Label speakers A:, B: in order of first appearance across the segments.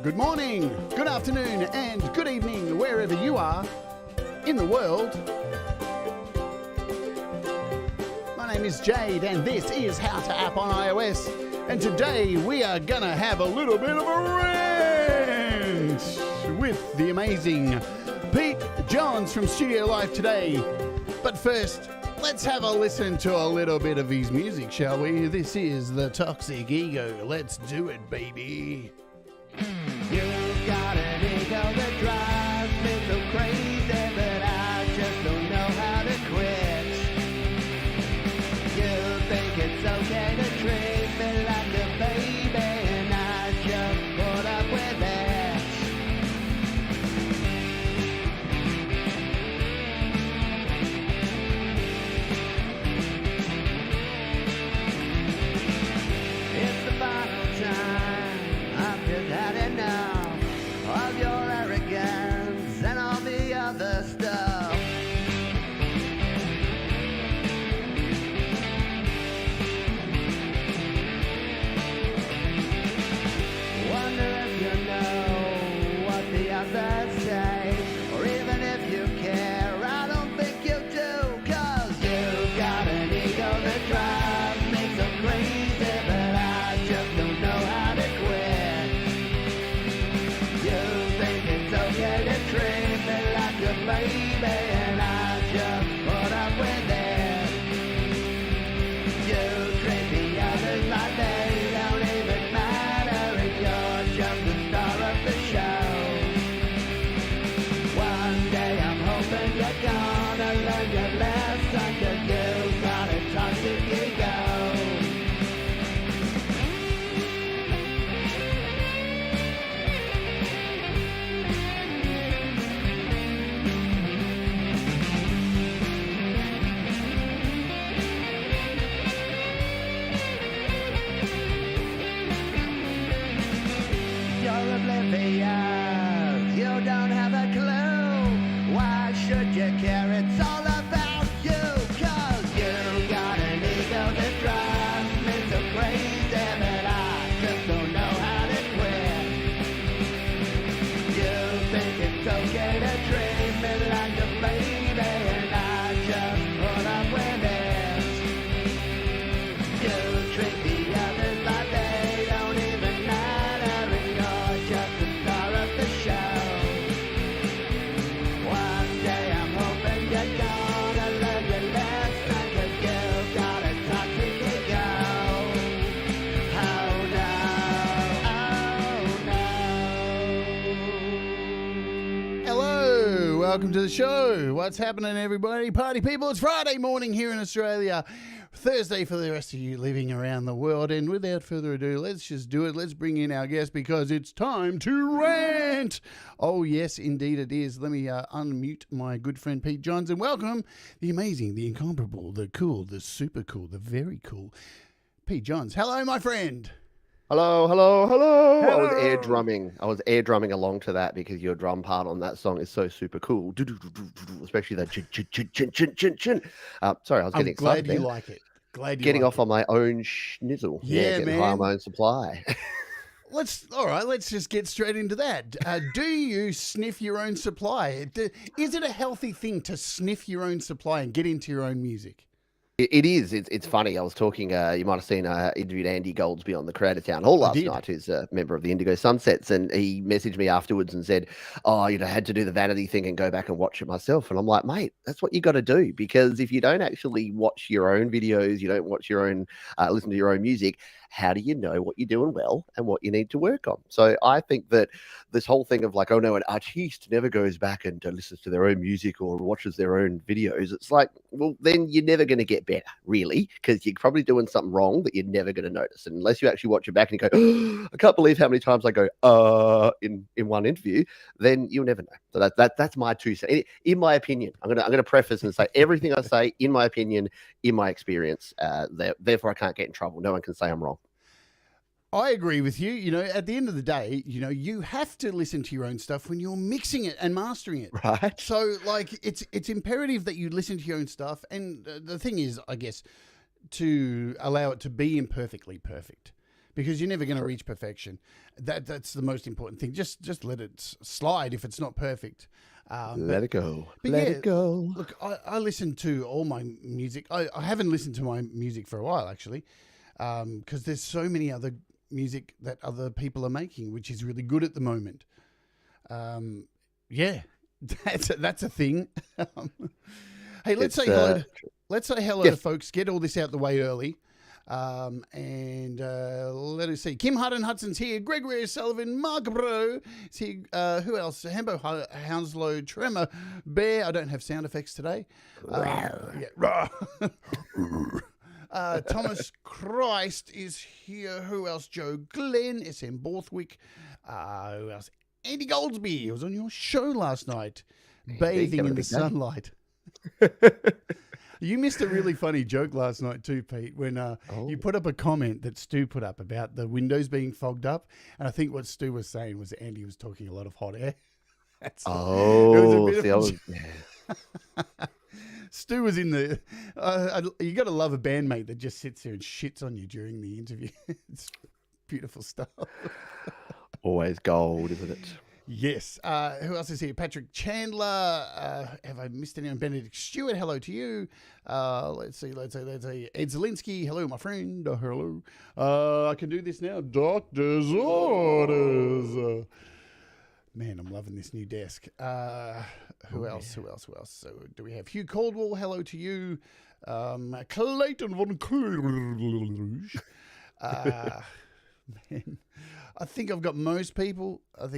A: Good morning, good afternoon, and good evening, wherever you are in the world. My name is Jade, and this is How to App on iOS. And today we are going to have a little bit of a rant with the amazing Pete Johns from Studio Life today. But first, let's have a listen to a little bit of his music, shall we? This is The Toxic Ego. Let's do it, baby.
B: You got an ego that drives me so crazy, but I just don't know how to quit. You think it's okay to treat me like a baby, and I just put up with it. It's the final time, I've just had enough of your arrogance and all the other stuff. Wonder if you know what the others say, or even if you care. I don't think you do, 'cause you got an ego that drives me so crazy, but I just don't know how to quit. You think it's okay to treat me like a baby, and I just put up with it. You treat the others like they don't even matter, and you're just the star of the show. One day I'm hoping you're gonna learn your lesson, 'cause you got a toxic ego. You're oblivious, you don't have a clue. Why should you care? It's all about you, 'cause you got an ego that drives me so crazy, but I just don't know how to quit. You think it's okay to treat me like a baby, and I just put up with it. You treat the others like they don't even matter, and you're just the star of the show. One day I'm hoping you're gonna learn your lesson, 'cause you got a toxic ego. Oh no, oh no.
A: Hello, welcome to the show. What's happening, everybody? Party people, it's Friday morning here in Australia. Thursday for the rest of you living around the world. And without further ado, let's just do it. Let's bring in our guest because it's time to rant. Oh, yes, indeed it is. Let me unmute my good friend Pete Johns and welcome the amazing, the incomparable, the cool, the super cool, the very cool Pete Johns. Hello, my friend.
C: Hello, hello, hello. I was
A: Hello.
C: air drumming along to that because your drum part on that song is so super cool. Especially that chin, chin, chin, chin, chin, chin, chin. Sorry, I was
A: I'm
C: getting
A: glad
C: excited
A: you
C: there.
A: like it. Glad you
C: Getting
A: like
C: off
A: it.
C: on my own schnizzle.
A: Yeah,
C: getting high on
A: man.
C: my own supply.
A: Let's just get straight into that. Do you sniff your own supply? Is it a healthy thing to sniff your own supply and get into your own music?
C: It is. It's funny. I was talking, you might have seen, interviewed Andy Goldsby on the Creator Town Hall last
A: did.
C: night, who's a member of the Indigo Sunsets, and he messaged me afterwards and said, oh, I had to do the vanity thing and go back and watch it myself. And I'm like, mate, that's what you got to do, because if you don't actually watch your own videos, you don't watch your own, listen to your own music, how do you know what you're doing well and what you need to work on? So I think that this whole thing of like, oh no, an artiste never goes back and listens to their own music or watches their own videos. It's like, well, then you're never going to get better, really, because you're probably doing something wrong that you're never going to notice. And unless you actually watch it back and you go, oh, I can't believe how many times I go, in one interview, then you'll never know. So that's my 2 cents. In my opinion, I'm gonna preface and say everything I say, in my opinion, in my experience. Therefore, I can't get in trouble. No one can say I'm wrong.
A: I agree with you. You know, at the end of the day, you know, you have to listen to your own stuff when you're mixing it and mastering it.
C: Right.
A: So, like, it's imperative that you listen to your own stuff. And the thing is, I guess, to allow it to be imperfectly perfect. because you're never going to reach perfection. That's the most important thing. Just let it slide if it's not perfect.
C: Let it go.
A: But
C: Let
A: yeah,
C: it go.
A: Look, I listen to all my music. I haven't listened to my music for a while, actually, because there's so many other music that other people are making, which is really good at the moment. Yeah, that's a thing. Hey, let's say hello. Let's say hello to folks. Get all this out the way early. And let us see. Kim Hudson's here. Gregory Sullivan. Mark Bro is here. Who else? Hembo Hounslow. Tremor Bear. I don't have sound effects today. Thomas Christ is here. Who else? Joe Glenn. SM Borthwick. Who else? Andy Goldsby. He was on your show last night. Bathing in the sunlight. You missed a really funny joke last night too, Pete, when you put up a comment that Stu put up about the windows being fogged up. And I think what Stu was saying was Andy was talking a lot of hot air. Stu was in the... you got to love a bandmate that just sits there and shits on you during the interview. It's beautiful stuff.
C: Always gold, isn't it?
A: Yes. Who else is here? Patrick Chandler. Have I missed anyone? Benedict Stewart. Hello to you. Let's see. Ed Zielinski. Hello, my friend. Hello. I can do this now. Doctor's orders. Man, I'm loving this new desk. Who else? So do we have Hugh Caldwell? Hello to you. Clayton von Kluge. Man, I think I've got most people. I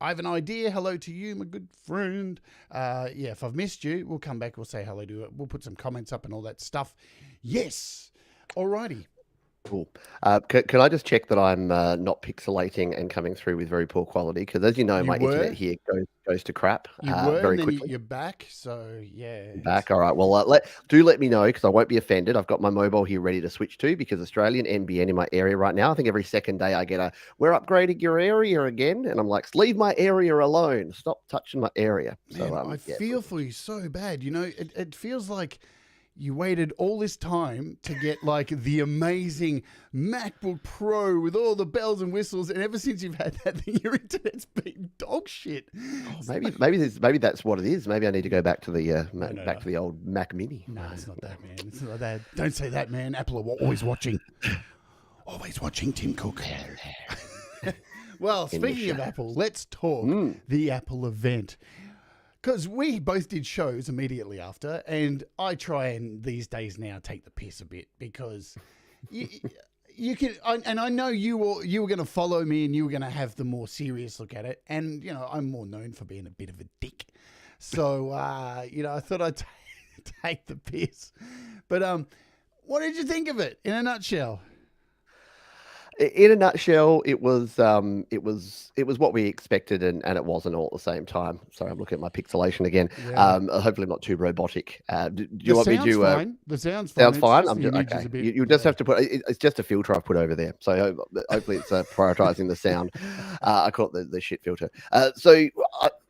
A: have an idea. Hello to you, my good friend. If I've missed you, we'll come back. We'll say hello to it. We'll put some comments up and all that stuff. Yes. Alrighty.
C: Cool. Can I just check that I'm not pixelating and coming through with very poor quality? Because as you know, my internet here goes to crap very quickly.
A: You're back, so yeah.
C: Back, all right. Well, let me know because I won't be offended. I've got my mobile here ready to switch to because Australian NBN in my area right now. I think every second day I get we're upgrading your area again, and I'm like, leave my area alone. Stop touching my area.
A: Man, so I feel for you so bad. You know, it feels like you waited all this time to get like the amazing MacBook Pro with all the bells and whistles, and ever since you've had that thing, your internet's been dog shit.
C: Oh, maybe that's what it is. Maybe I need to go back to the to the old Mac Mini.
A: No, it's not that, man. It's not that. Don't say that, man. Apple are always watching. Always watching Tim Cook. Well, speaking of Apple, let's talk the Apple event. Because we both did shows immediately after, and I try and these days now take the piss a bit because you can, and I know you were going to follow me and you were going to have the more serious look at it, and you know I'm more known for being a bit of a dick, so I thought I'd take the piss. But what did you think of it in a nutshell?
C: In a nutshell, it was what we expected, and it wasn't all at the same time. Sorry, I'm looking at my pixelation again. Yeah. Hopefully, I'm not too robotic. Do you want me to?
A: Fine. The sound's fine.
C: Sounds fine. I'm just okay. You just have to put. It's just a filter I've put over there, so hopefully it's prioritizing the sound. I call it the shit filter.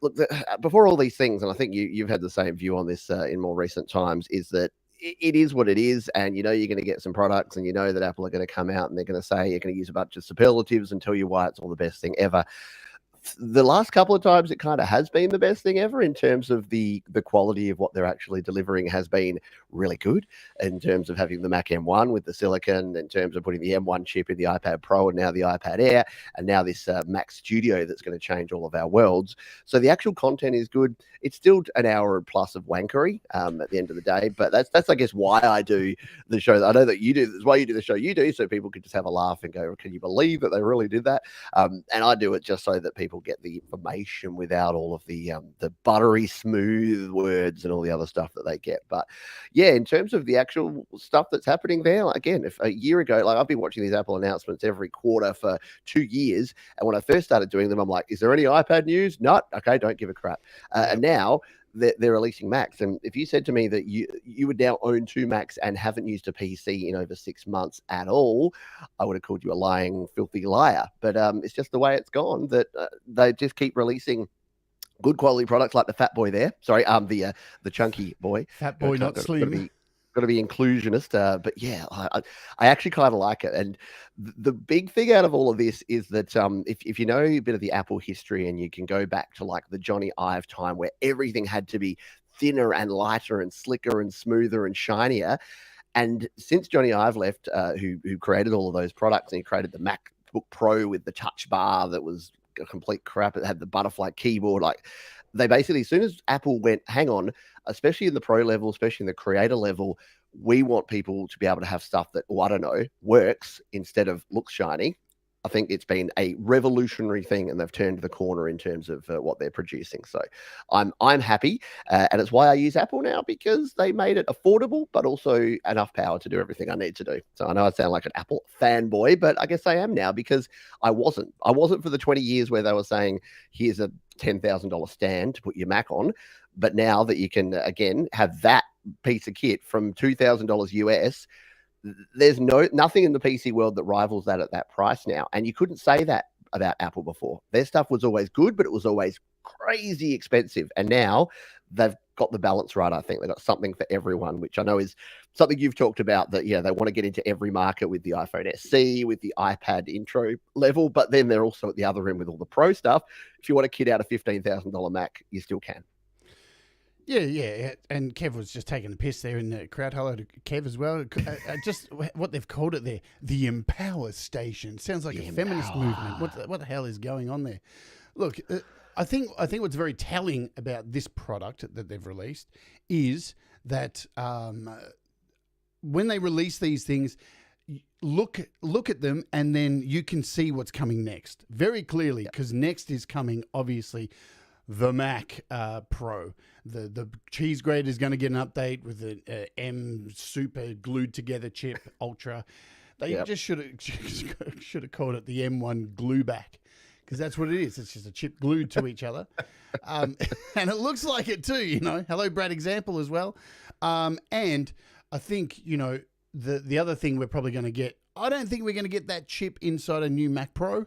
C: Look, before all these things, and I think you've had the same view on this in more recent times, is that it is what it is, and you know you're going to get some products, and you know that Apple are going to come out and they're going to say you're going to use a bunch of superlatives and tell you why it's all the best thing ever. The last couple of times it kind of has been the best thing ever in terms of the quality of what they're actually delivering has been really good in terms of having the Mac M1 with the silicon, in terms of putting the M1 chip in the iPad Pro and now the iPad Air, and now this Mac Studio that's going to change all of our worlds. So the actual content is good. It's still an hour plus of wankery at the end of the day, but that's I guess why I do the show. I know that you do. That's why you do the show you do, so people can just have a laugh and go, "Can you believe that they really did that?" And I do it just so that people get the information without all of the buttery smooth words and all the other stuff that they get. But yeah, in terms of the actual stuff that's happening there, again, if a year ago, like I've been watching these Apple announcements every quarter for 2 years, and when I first started doing them, I'm like, is there any iPad news? No. Okay, don't give a crap. And now they're releasing Macs, and if you said to me that you would now own 2 Macs and haven't used a PC in over 6 months at all, I would have called you a lying, filthy liar. But it's just the way it's gone, that they just keep releasing good quality products like the Fat Boy there. Sorry, the chunky boy.
A: Fat Boy, not slim.
C: got to be inclusionist. But yeah, I actually kind of like it. And the big thing out of all of this is that if you know a bit of the Apple history and you can go back to like the Johnny Ive time where everything had to be thinner and lighter and slicker and smoother and shinier. And since Johnny Ive left, who created all of those products, and he created the MacBook Pro with the touch bar that was a complete crap. It had the butterfly keyboard. Like they basically, as soon as Apple went, hang on, especially in the pro level, especially in the creator level, we want people to be able to have stuff that, I don't know, works instead of looks shiny. I think it's been a revolutionary thing, and they've turned the corner in terms of what they're producing. So I'm happy, and it's why I use Apple now, because they made it affordable, but also enough power to do everything I need to do. So I know I sound like an Apple fanboy, but I guess I am now, because I wasn't for the 20 years where they were saying, here's a $10,000 stand to put your Mac on. But now that you can, again, have that piece of kit from $2,000 US, there's nothing in the PC world that rivals that at that price now. And you couldn't say that about Apple before. Their stuff was always good, but it was always crazy expensive. And now they've got the balance right. I think they've got something for everyone, which I know is something you've talked about, that, yeah, they want to get into every market with the iPhone SE, with the iPad intro level, but then they're also at the other end with all the pro stuff. If you want to kit out a $15,000 Mac, you still can.
A: Yeah. And Kev was just taking the piss there in the crowd. Hello to Kev as well. Just what they've called it there, the Empower Station. Sounds like a feminist movement. What the hell is going on there? Look, I think what's very telling about this product that they've released is that when they release these things, look at them and then you can see what's coming next very clearly, because next is coming, obviously, the Mac Pro. The cheese grater is going to get an update with the M super glued together chip Ultra. They just should have called it the M1 glue back, because that's what it is. It's just a chip glued to each other. And it looks like it too, you know. Hello, Brad Example as well. And I think, you know, the other thing we're probably going to get, I don't think we're going to get that chip inside a new Mac Pro.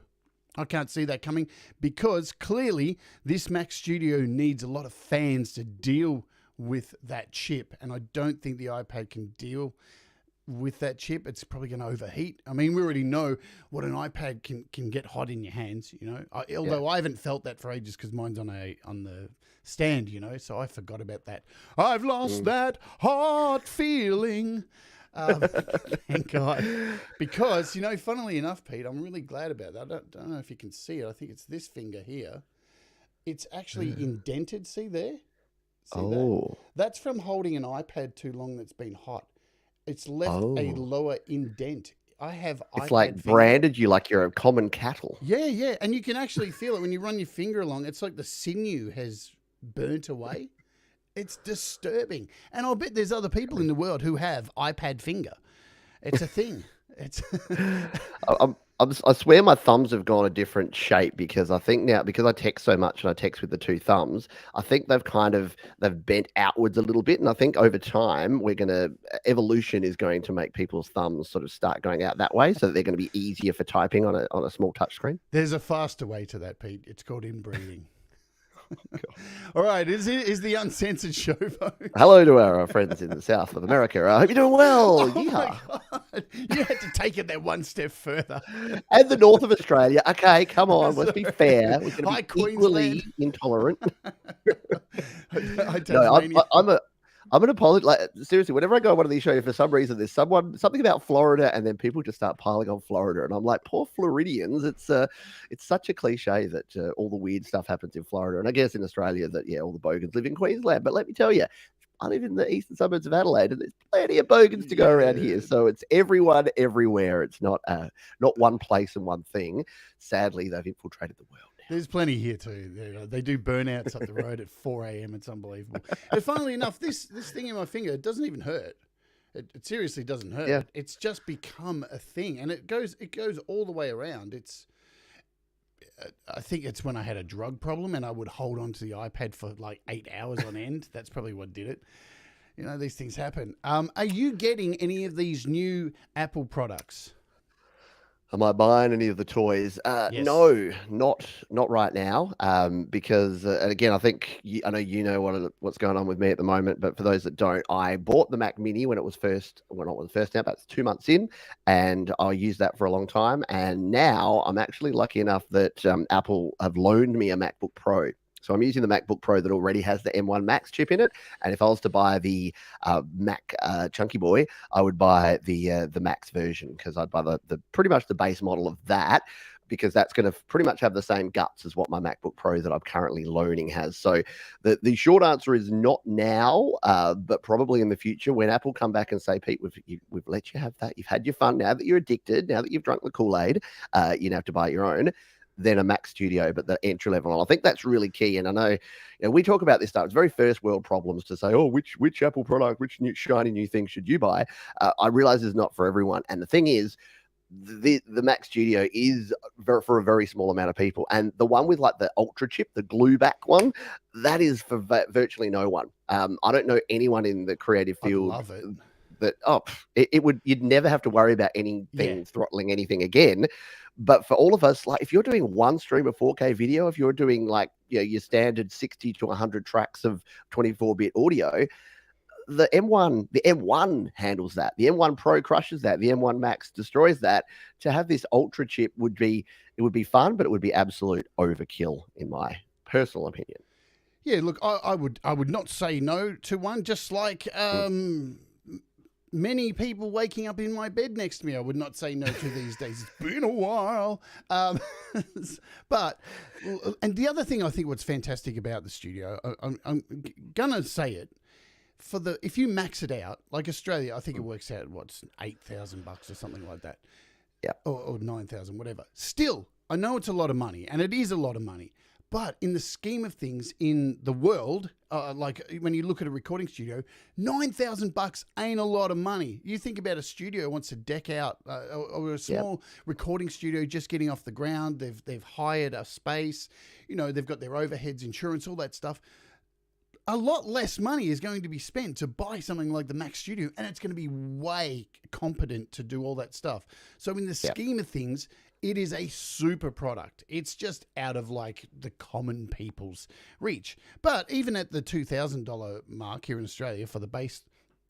A: I can't see that coming, because clearly this Mac Studio needs a lot of fans to deal with that chip. And I don't think the iPad can deal with that chip. It's probably going to overheat. I mean, we already know what an iPad can get hot in your hands, you know, although I haven't felt that for ages, because mine's on the stand, you know, so I forgot about that. I've lost that hot feeling. Thank God. Because, you know, funnily enough, Pete, I'm really glad about that. I don't know if you can see it. I think it's this finger here. It's actually indented. See there? See that? That's from holding an iPad too long that's been hot. It's left a lower indent. I have
C: It's
A: iPad
C: like branded you like you're a common cattle.
A: Yeah. And you can actually feel it when you run your finger along. It's like the sinew has burnt away. It's disturbing. And I'll bet there's other people in the world who have iPad finger. It's a thing. It's
C: I swear my thumbs have gone a different shape, because I think now, because I text so much and I text with the two thumbs, I think they've bent outwards a little bit. And I think over time, evolution is going to make people's thumbs sort of start going out that way, so that they're going to be easier for typing on a small touch screen.
A: There's a faster way to that, Pete. It's called inbreeding. All right, is the Uncensored show, folks?
C: Hello to our friends in the south of America. I hope you're doing well.
A: Oh my God. You had to take it that one step further.
C: And the north of Australia. Okay, come on, let's be fair. We're going
A: Hi,
C: to be equally
A: Queensland.
C: intolerant.
A: No,
C: I'm an apology. Like, seriously, whenever I go on one of these shows, for some reason, there's something about Florida, and then people just start piling on Florida, and I'm like, poor Floridians. It's such a cliche that all the weird stuff happens in Florida, and I guess in Australia that all the bogans live in Queensland. But let me tell you, I live in the eastern suburbs of Adelaide, and there's plenty of bogans to go around here. So it's everyone, everywhere. It's not one place and one thing. Sadly, they've infiltrated the world.
A: There's plenty here too. They do burnouts up the road at 4 a.m. It's unbelievable. And funnily enough, this thing in my finger, it doesn't even hurt. It seriously doesn't hurt.
C: Yeah.
A: It's just become a thing, and it goes all the way around. I think it's when I had a drug problem and I would hold on to the iPad for like 8 hours on end. That's probably what did it. You know, these things happen. Are you getting any of these new Apple products?
C: Am I buying any of the toys?
A: Yes.
C: No, not right now. Because and again, I think I know you know what's going on with me at the moment. But for those that don't, I bought the Mac Mini when it was first, well, not when it was first out, but it's 2 months in, and I used that for a long time. And now I'm actually lucky enough that Apple have loaned me a MacBook Pro. So I'm using the MacBook Pro that already has the M1 Max chip in it. And if I was to buy the Mac Chunky Boy, I would buy the Max version, because I'd buy the pretty much the base model of that, because that's going to pretty much have the same guts as what my MacBook Pro that I'm currently loaning has. So the short answer is not now, but probably in the future when Apple come back and say, Pete, we've let you have that. You've had your fun. Now that you're addicted, now that you've drunk the Kool-Aid, you have to buy your own. Then a Mac Studio, but the entry level. And I think that's really key. And I know, we talk about this stuff. It's very first world problems to say, oh, which Apple product, which new shiny new thing should you buy? I realize it's not for everyone. And the thing is, the Mac Studio is for a very small amount of people. And the one with like the Ultra chip, the glue back one, that is for virtually no one. I don't know anyone in the creative field.
A: I love it.
C: That you'd never have to worry about anything throttling anything again. But for all of us, like if you're doing one stream of 4K video, if you're doing like your standard 60 to 100 tracks of 24-bit audio, the M1 handles that. The M1 Pro crushes that. The M1 Max destroys that. To have this Ultra chip would be fun, but it would be absolute overkill in my personal opinion.
A: Yeah, look, I would not say no to one, just like many people waking up in my bed next to me, I would not say no to these days. It's been a while. But, and the other thing I think what's fantastic about the studio, I'm going to say it, if you max it out, like Australia, I think it works out, what's $8,000 or something like that.
C: Yeah.
A: Or 9,000, whatever. Still, I know it's a lot of money, and it is a lot of money. But in the scheme of things in the world, like when you look at a recording studio, $9,000 ain't a lot of money. You think about a studio wants to deck out, or a small recording studio just getting off the ground. They've hired a space, they've got their overheads, insurance, all that stuff. A lot less money is going to be spent to buy something like the Mac Studio, and it's going to be way competent to do all that stuff. So in the scheme of things, it is a super product. It's just out of like the common people's reach. But even at the $2,000 mark here in Australia for the base,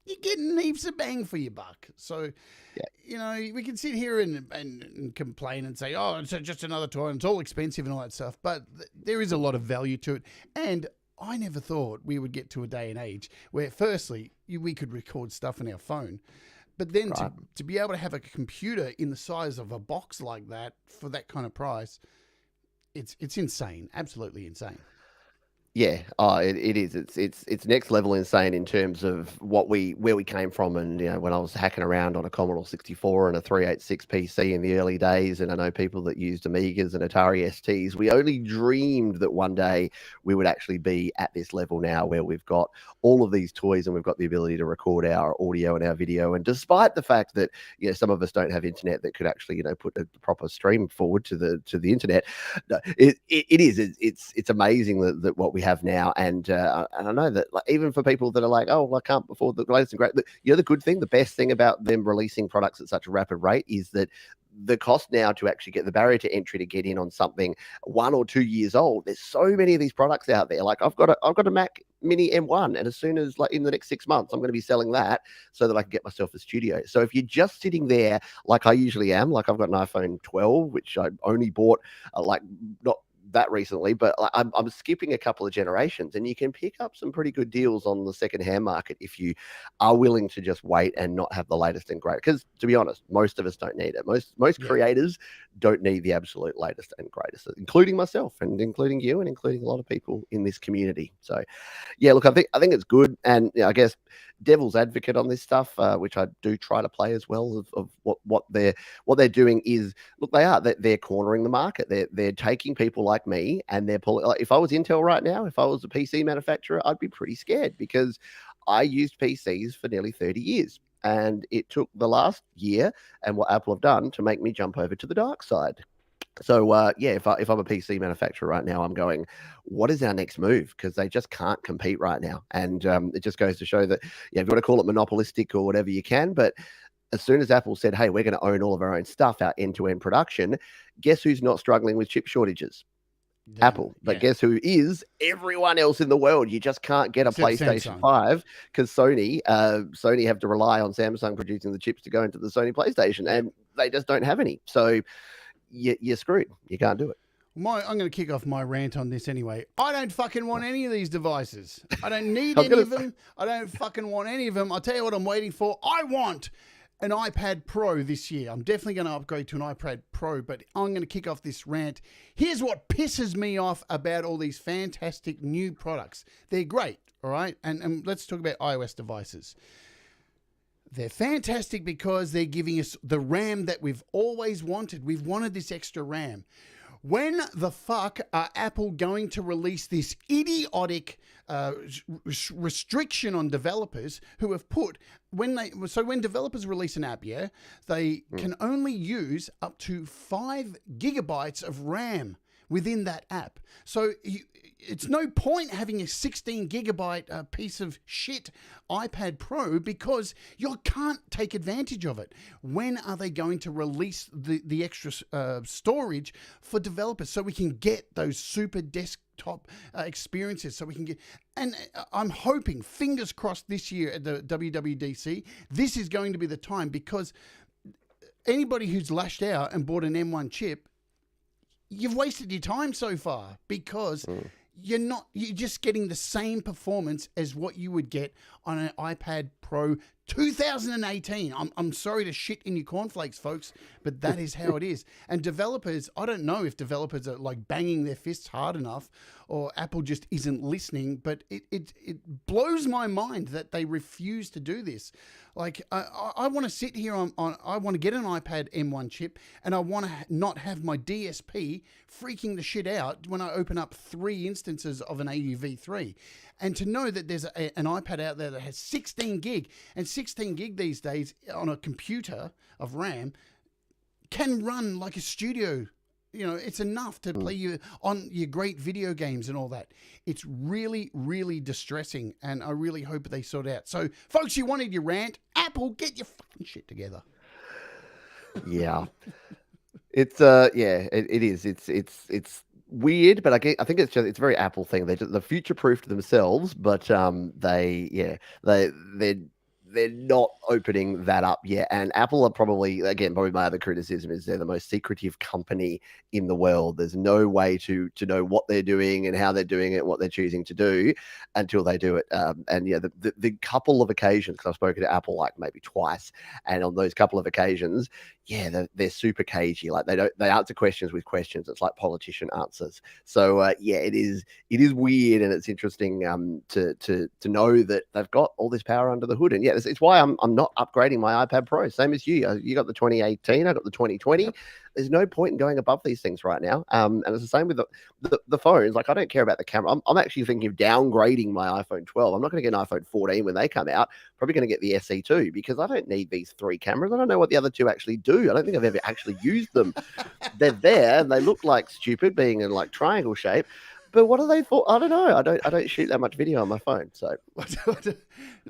A: you're getting heaps of bang for your buck. So, we can sit here and complain and say, oh, it's just another toy and it's all expensive and all that stuff. But there is a lot of value to it. And I never thought we would get to a day and age where, firstly, we could record stuff on our phone. But then to be able to have a computer in the size of a box like that for that kind of price, it's insane. Absolutely insane.
C: Yeah, it is. It's next level insane in terms of where we came from, and when I was hacking around on a Commodore 64 and a 386 PC in the early days, and I know people that used Amigas and Atari STs. We only dreamed that one day we would actually be at this level now, where we've got all of these toys and we've got the ability to record our audio and our video. And despite the fact that some of us don't have internet that could actually put a proper stream forward to the internet, it's amazing that what we have now. And I know that even for people that are like, oh, well, I can't afford the latest and great, the good thing, the best thing about them releasing products at such a rapid rate is that the cost now to actually get the barrier to entry to get in on something 1 or 2 years old. There's so many of these products out there. Like I've got a Mac Mini M1, and as soon as in the next 6 months, I'm going to be selling that so that I can get myself a studio. So if you're just sitting there, like I usually am, like I've got an iPhone 12, which I only bought not that recently, but I'm skipping a couple of generations, and you can pick up some pretty good deals on the secondhand market if you are willing to just wait and not have the latest and greatest. Because to be honest, most of us don't need it. Most creators don't need the absolute latest and greatest, including myself and including you and including a lot of people in this community. So look, I think it's good, and I guess devil's advocate on this stuff, which I do try to play as well, of what they're doing is, look, they're cornering the market. They're taking people like me and they're pulling. Like if I was Intel right now, if I was a PC manufacturer, I'd be pretty scared, because I used PCs for nearly 30 years. And it took the last year and what Apple have done to make me jump over to the dark side. So, if I'm a PC manufacturer right now, I'm going, what is our next move? Because they just can't compete right now. And it just goes to show that, if you want to call it monopolistic or whatever you can, but as soon as Apple said, hey, we're going to own all of our own stuff, our end-to-end production, guess who's not struggling with chip shortages? Apple. But guess who is? Everyone else in the world. You just can't get a
A: Except
C: PlayStation
A: Samsung.
C: 5 because Sony have to rely on Samsung producing the chips to go into the Sony PlayStation, and they just don't have any. So you're screwed. You can't do it.
A: I'm going to kick off my rant on this anyway. I don't fucking want any of these devices. I don't need any of them. I don't fucking want any of them. I'll tell you what I'm waiting for. I want an iPad Pro this year. I'm definitely going to upgrade to an iPad Pro, but I'm going to kick off this rant. Here's what pisses me off about all these fantastic new products. They're great, all right? And let's talk about iOS devices. They're fantastic because they're giving us the RAM that we've always wanted. We've wanted this extra RAM. When the fuck are Apple going to release this idiotic restriction on developers who have put when developers release an app, they can only use up to 5 gigabytes of RAM within that app. So it's no point having a 16 gigabyte piece of shit iPad Pro because you can't take advantage of it. When are they going to release the extra storage for developers so we can get those super desktop experiences, so we can get, and I'm hoping, fingers crossed, this year at the WWDC, this is going to be the time, because anybody who's lashed out and bought an M1 chip, you've wasted your time so far, because you're just getting the same performance as what you would get on an iPad Pro 2018. I'm sorry to shit in your cornflakes, folks, but that is how it is. And developers, I don't know if developers are like banging their fists hard enough, or Apple just isn't listening, but it blows my mind that they refuse to do this. Like, I want to sit here I want to get an iPad M1 chip, and I want to not have my DSP freaking the shit out when I open up 3 instances of an AUV3. And to know that there's an iPad out there that has 16 gig, and 16 gig these days on a computer of RAM can run like a studio. You know, it's enough to play you on your great video games and all that. It's really, really distressing, and I really hope they sort out. So, folks, you wanted your rant. Apple, get your fucking shit together.
C: Yeah. It's it is. It's weird, but I think it's very Apple thing. They're future proofed themselves, but they're not opening that up yet. And Apple are probably my other criticism is they're the most secretive company in the world. There's no way to know what they're doing and how they're doing it, what they're choosing to do until they do it. The couple of occasions, because I've spoken to Apple like maybe twice, and on those couple of occasions, they're super cagey. Like they answer questions with questions. It's like politician answers. So it is weird, and it's interesting to know that they've got all this power under the hood. And it's why I'm not upgrading my iPad Pro. Same as you. You got the 2018. I got the 2020. Yep. There's no point in going above these things right now. And it's the same with the phones. Like, I don't care about the camera. I'm actually thinking of downgrading my iPhone 12. I'm not going to get an iPhone 14 when they come out. Probably going to get the SE2, because I don't need these 3 cameras. I don't know what the other 2 actually do. I don't think I've ever actually used them. They're there and they look like stupid, being in like triangle shape. But what are they for? I don't know. I don't shoot that much video on my phone. So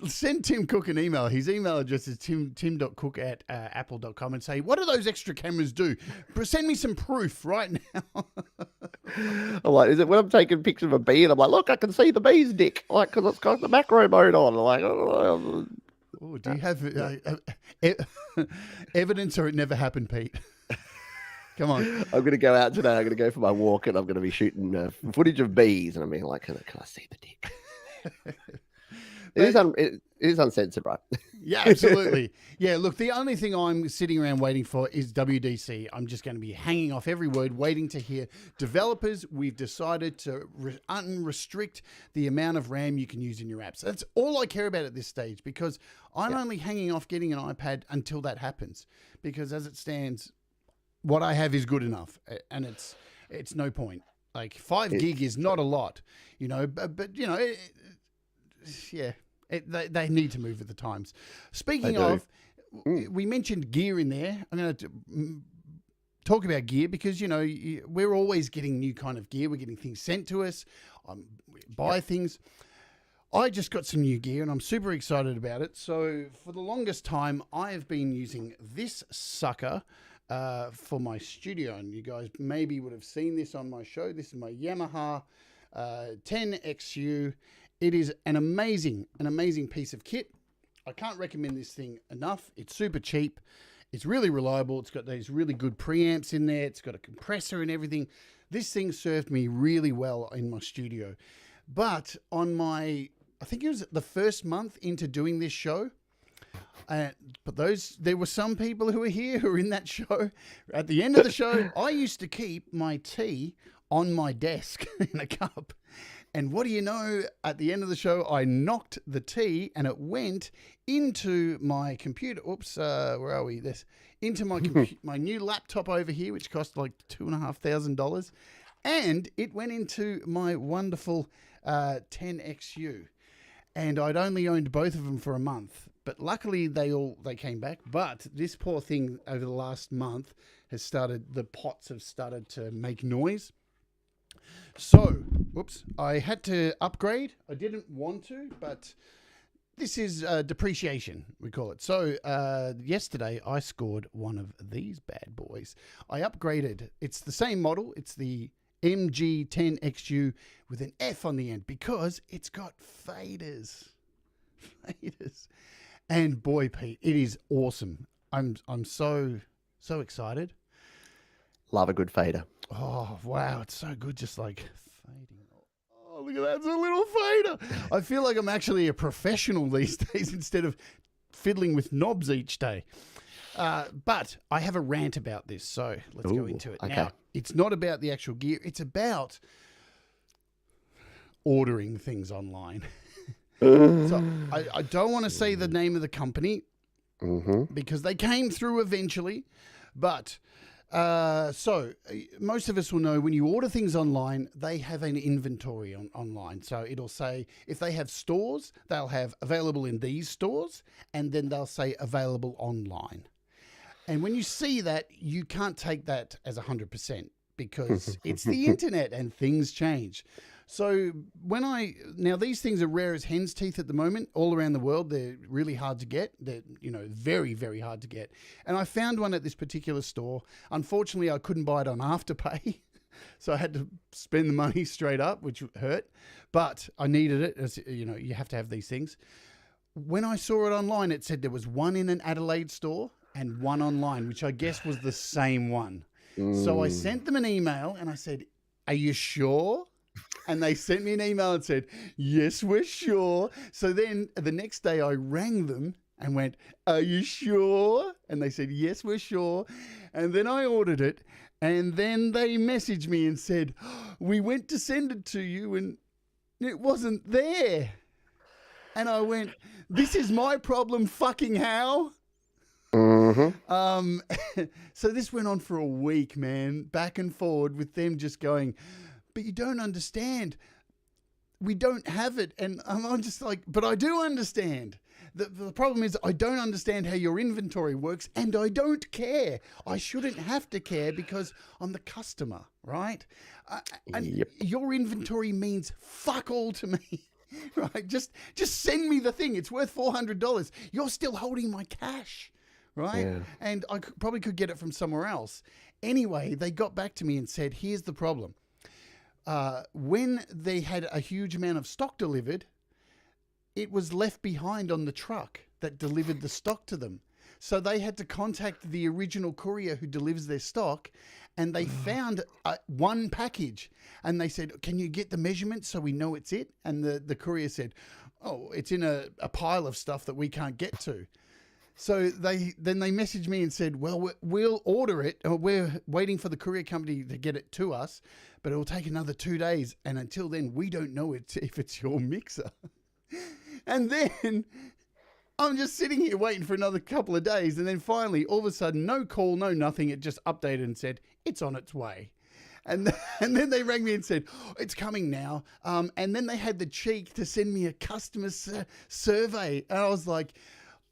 A: send Tim Cook an email. His email address is tim.cook@apple.com, and say, what do those extra cameras do? Send me some proof right now.
C: I'm like, is it when I'm taking pictures of a bee and I'm like, look, I can see the bee's dick, like, because it's got the macro mode on. I'm like, oh,
A: do you have evidence, or it never happened, Pete? Come on.
C: I'm going to go out today. I'm going to go for my walk, and I'm going to be shooting footage of bees. And I'm being like, can I see the dick? It is uncensored, right?
A: Yeah, absolutely. Yeah, look, the only thing I'm sitting around waiting for is WDC. I'm just going to be hanging off every word, waiting to hear developers. We've decided to unrestrict the amount of RAM you can use in your apps. That's all I care about at this stage, because I'm only hanging off getting an iPad until that happens. Because as it stands, what I have is good enough, and it's no point. Like 5 gig is not a lot, but they need to move with the times. Speaking of, we mentioned gear in there. I'm going to talk about gear because, we're always getting new kind of gear. We're getting things sent to us. We buy things. I just got some new gear and I'm super excited about it. So for the longest time, I have been using this sucker for my studio. And you guys maybe would have seen this on my show. This is my Yamaha 10XU. It is an amazing piece of kit. I can't recommend this thing enough. It's super cheap. It's really reliable. It's got these really good preamps in there. It's got a compressor and everything. This thing served me really well in my studio. But on my, I think it was the first month into doing this show, there were some people who were here who were in that show. At the end of the show, I used to keep my tea on my desk in a cup. And what do you know? At the end of the show, I knocked the tea and it went into my computer. Oops, where are we? This into my my new laptop over here, which cost like $2,500, and it went into my wonderful 10XU. And I'd only owned both of them for a month, but luckily they came back. But this poor thing over the last month the pots have started to make noise. So, whoops, I had to upgrade. I didn't want to, but this is depreciation, we call it. So, yesterday I scored one of these bad boys. I upgraded. It's the same model. It's the MG10XU with an F on the end because it's got faders. And boy, Pete, it is awesome. I'm so excited.
C: Love a good fader.
A: Oh, wow. It's so good. Just like fading. Oh, look at that. It's a little fader. I feel like I'm actually a professional these days instead of fiddling with knobs each day. But I have a rant about this. So let's go into it.
C: Okay.
A: Now, it's not about the actual gear. It's about ordering things online. So I don't want to say the name of the company because they came through eventually. But so most of us will know when you order things online, they have an inventory online. So it'll say if they have stores, they'll have available in these stores, and then they'll say available online. And when you see that, you can't take that as 100% because it's the internet and things change. So now these things are rare as hen's teeth at the moment all around the world. They're really hard to get. They're, very, very hard to get. And I found one at this particular store. Unfortunately, I couldn't buy it on Afterpay. So I had to spend the money straight up, which hurt. But I needed it. As you have to have these things. When I saw it online, it said there was one in an Adelaide store and one online, which I guess was the same one. So I sent them an email and I said, "Are you sure?" And they sent me an email and said, "Yes, we're sure." So then the next day I rang them and went, "Are you sure?" And they said, "Yes, we're sure." And then I ordered it. And then they messaged me and said, "We went to send it to you and it wasn't there." And I went, "This is my problem, fucking how?" So this went on for a week, man, back and forward with them just going, "But you don't understand. We don't have it." And I'm just like, but I do understand. The problem is I don't understand how your inventory works and I don't care. I shouldn't have to care because I'm the customer, right? And your inventory means fuck all to me, right? Just send me the thing. It's worth $400. You're still holding my cash, right? Yeah. And I probably could get it from somewhere else. Anyway, they got back to me and said, "Here's the problem. When they had a huge amount of stock delivered, it was left behind on the truck that delivered the stock to them. So they had to contact the original courier who delivers their stock, and they found one package. And they said, "Can you get the measurements so we know it's it?" And the courier said, "Oh, it's in a pile of stuff that we can't get to." So they messaged me and said, "Well, we'll order it. We're waiting for the courier company to get it to us, but it will take another 2 days. And until then, we don't know if it's your mixer." And then I'm just sitting here waiting for another couple of days. And then finally, all of a sudden, no call, no nothing. It just updated and said, "It's on its way." And then they rang me and said, "It's coming now." And then they had the cheek to send me a customer survey. And I was like,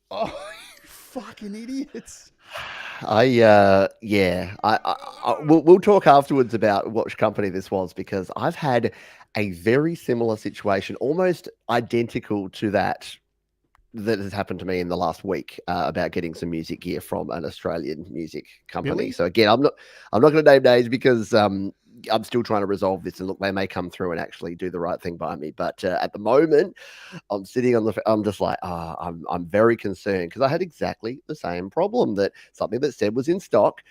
A: "Oh, you fucking idiots." We'll talk afterwards about which company this was because I've had
C: a very similar situation, almost identical to that has happened to me in the last week about getting some music gear from an Australian music company.
A: Really?
C: So again, I'm not going to name names because I'm still trying to resolve this. And look, they may come through and actually do the right thing by me. But at the moment, I'm sitting on I'm just like, I'm very concerned because I had exactly the same problem, that something that said was in stock.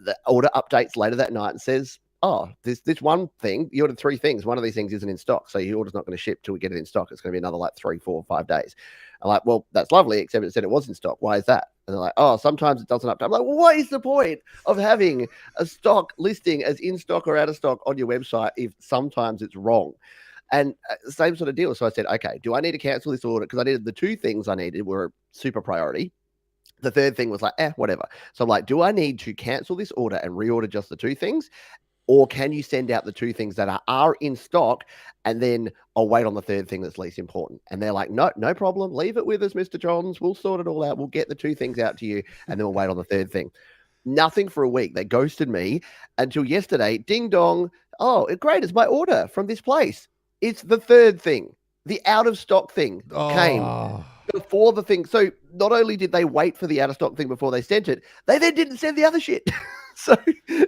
C: The order updates later that night and says, oh, this one thing, you ordered 3 things. One of these things isn't in stock. So your order's not going to ship till we get it in stock. It's going to be another like 3, 4, 5 days. I'm like, well, that's lovely, except it said it was in stock. Why is that? And they're like, oh, sometimes it doesn't update. I'm like, well, what is the point of having a stock listing as in stock or out of stock on your website if sometimes it's wrong? And same sort of deal. So I said, okay, do I need to cancel this order? Because I needed the 2 things I needed were super priority. The third thing was like, whatever. So I'm like, do I need to cancel this order and reorder just the 2 things? Or can you send out the 2 things that are in stock, and then I'll wait on the third thing that's least important? And they're like, no problem. Leave it with us, Mr. Johns. We'll sort it all out. We'll get the 2 things out to you, and then we'll wait on the third thing. Nothing for a week. They ghosted me until yesterday. Ding dong. Oh, great. It's my order from this place. It's the third thing. The out of stock thing came before the thing. So not only did they wait for the out of stock thing before they sent it, they then didn't send the other shit. So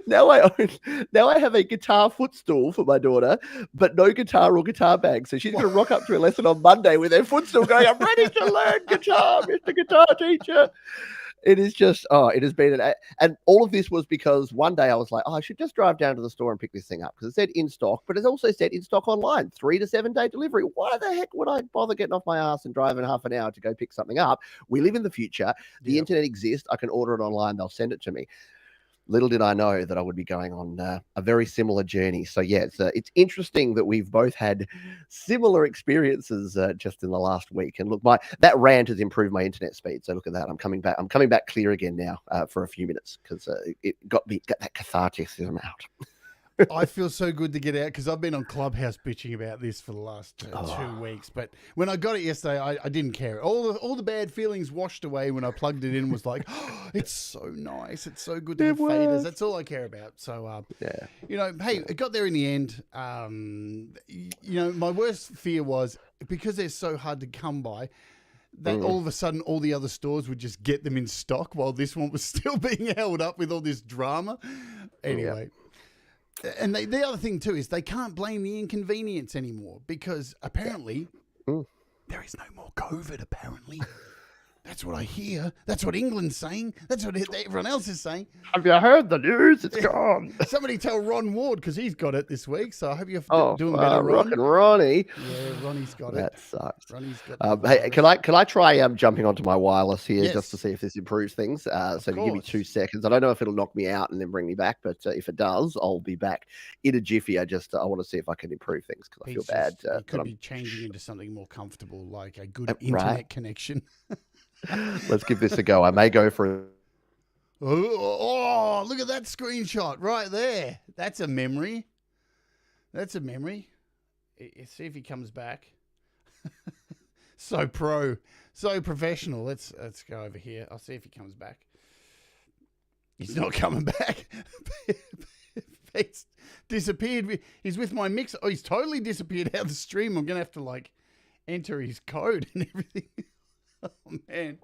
C: now I have a guitar footstool for my daughter, but no guitar or guitar bag. So she's going to rock up to her lesson on Monday with her footstool going, I'm ready to learn guitar, Mr. Guitar Teacher. It is just, it has been and all of this was because one day I was like, I should just drive down to the store and pick this thing up, because it said in stock, but it also said in stock online, 3 to 7 day delivery. Why the heck would I bother getting off my ass and driving half an hour to go pick something up? We live in the future. The internet exists. I can order it online. They'll send it to me. Little did I know that I would be going on a very similar journey. So yeah, it's interesting that we've both had similar experiences just in the last week. And look, that rant has improved my internet speed. So look at that. I'm coming back clear again now for a few minutes, because it got that catharticism out.
A: I feel so good to get out, because I've been on Clubhouse bitching about this for the last 2 weeks. But when I got it yesterday, I didn't care. All the bad feelings washed away when I plugged it in and was like, oh, it's so nice. It's so good to have faders. That's all I care about. So, hey, it got there in the end. My worst fear was, because they're so hard to come by, that all of a sudden all the other stores would just get them in stock while this one was still being held up with all this drama. Anyway. Yeah. And the other thing, too, is they can't blame the inconvenience anymore, because apparently there is no more COVID, apparently. That's what I hear. That's what England's saying. That's what everyone else is saying.
C: Have you heard the news? It's gone.
A: Somebody tell Ron Ward, because he's got it this week. So I hope you're doing better, Ron.
C: Rockin' Ronnie.
A: Yeah, Ronnie's got
C: that sucks.
A: Ronnie's got
C: hey, can I try jumping onto my wireless here just to see if this improves things? So if you give me 2 seconds. I don't know if it'll knock me out and then bring me back, but if it does, I'll be back in a jiffy. I want to see if I can improve things, because I feel bad.
A: It could be changing into something more comfortable, like a good internet connection.
C: Let's give this a go. I may go for
A: Oh, look at that screenshot right there. That's a memory. See if he comes back. So pro, so professional. Let's go over here. I'll see if he comes back. He's not coming back. He's disappeared. He's with my mix. Oh, he's totally disappeared out of the stream. I'm going to have to enter his code and everything. Oh, man.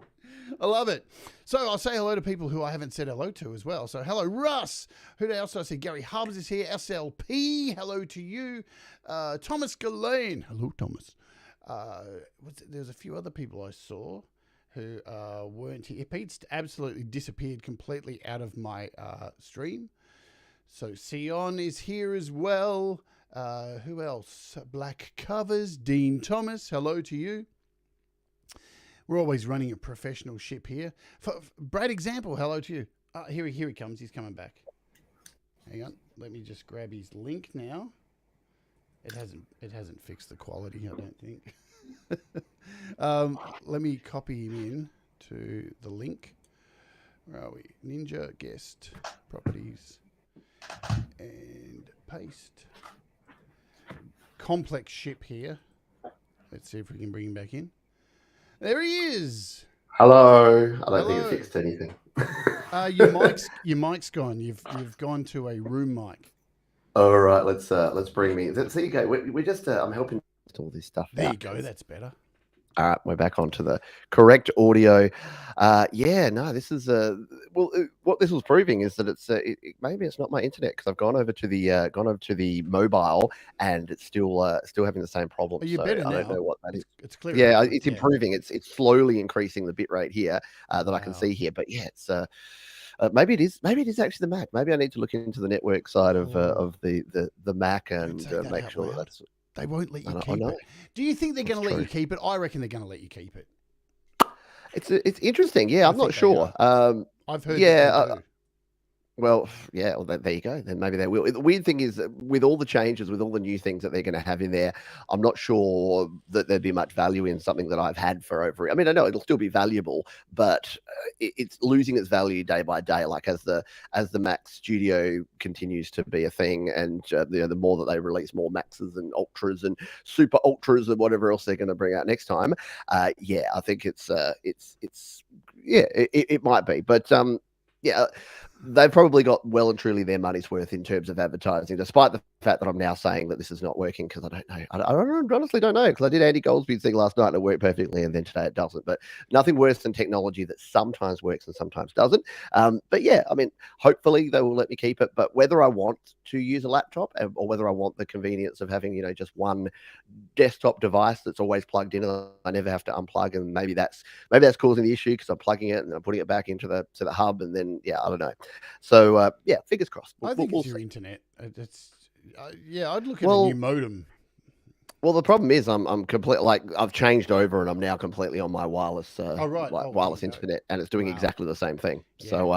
A: I love it. So I'll say hello to people who I haven't said hello to as well. So hello, Russ. Who else? I see Gary Hubbs is here. SLP, hello to you. Thomas Galane. Hello, Thomas. There's a few other people I saw who weren't here. Pete's absolutely disappeared completely out of my stream. So Sion is here as well. Who else? Black Covers. Dean Thomas, hello to you. We're always running a professional ship here. Brad Example, hello to you. Here he comes. He's coming back. Hang on. Let me just grab his link now. It hasn't fixed the quality, I don't think. Let me copy him in to the link. Where are we? Ninja guest properties and paste. Complex ship here. Let's see if we can bring him back in. There he is.
C: Hello. I don't think it fixed anything.
A: Your mic's gone. You've gone to a room mic.
C: All right, let's bring me. So you go. We just I'm helping all this stuff
A: There you
C: out.
A: go. That's better.
C: All right, we're back onto the correct audio. Yeah, no, this is what this was proving is that maybe it's not my internet because I've gone over to the mobile and it's still having the same problem.
A: Well, you're
C: So
A: better
C: I
A: now.
C: don't know what that is.
A: It's clear.
C: Yeah, it's improving. It's slowly increasing the bit rate here that I can
A: Wow.
C: see here. But yeah, it's maybe it is actually the Mac. Maybe I need to look into the network side of the Mac and
A: say that
C: make
A: out
C: sure
A: loud.
C: that's.
A: They won't let you
C: I
A: keep
C: know.
A: it. Do you think they're going to let
C: true.
A: you keep it? I reckon they're going to let you keep it.
C: It's interesting. Yeah, I'm not sure.
A: I've heard
C: yeah,
A: that they do.
C: Well, yeah, well, there you go. Then maybe they will. The weird thing is that with all the changes, with all the new things that they're going to have in there, I'm not sure that there'd be much value in something that I've had for over. I mean, I know it'll still be valuable, but it's losing its value day by day. Like as the Mac Studio continues to be a thing, and the more that they release more Maxes and Ultras and Super Ultras and whatever else they're going to bring out next time, yeah, I think it might be, but yeah. They've probably got well and truly their money's worth in terms of advertising, despite the fact that I'm now saying that this is not working because I don't know. I honestly don't know because I did Andy Goldsby's thing last night and it worked perfectly, and then today it doesn't. But nothing worse than technology that sometimes works and sometimes doesn't. But yeah, I mean, hopefully they will let me keep it. But whether I want to use a laptop or whether I want the convenience of having just one desktop device that's always plugged in and I never have to unplug, and maybe that's causing the issue because I'm plugging it and I'm putting it back into the hub, and then yeah, I don't know. So yeah, fingers crossed.
A: I think
C: we'll
A: it's your
C: see.
A: internet. Yeah, I'd look at a new modem.
C: Well, the problem is I'm complete. Like I've changed over and I'm now completely on my wireless. Wireless internet, and it's doing exactly the same thing. Yeah. So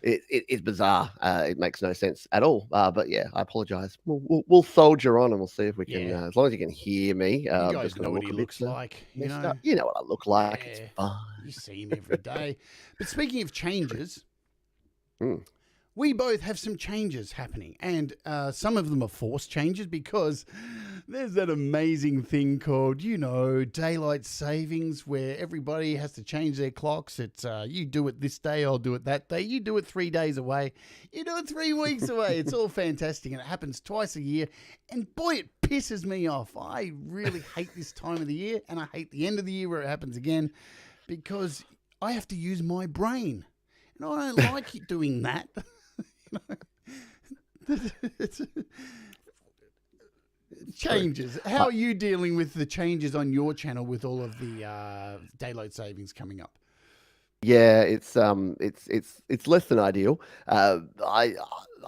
C: it's bizarre. It makes no sense at all. But yeah, I apologize. We'll soldier on and we'll see if we can. As long as you can hear me.
A: You guys just know what he looks like.
C: You know what I look like.
A: Yeah,
C: it's fine.
A: You see him every day. But speaking of changes. We both have some changes happening, and some of them are forced changes because there's that amazing thing called, daylight savings, where everybody has to change their clocks. It's you do it this day, I'll do it that day. You do it 3 days away, you do it 3 weeks away. It's all fantastic, and it happens twice a year, and boy, it pisses me off. I really hate this time of the year, and I hate the end of the year where it happens again, because I have to use my brain, and I don't like doing that. Changes. How are you dealing with the changes on your channel with all of the daylight savings coming up?
C: Yeah, it's less than ideal. I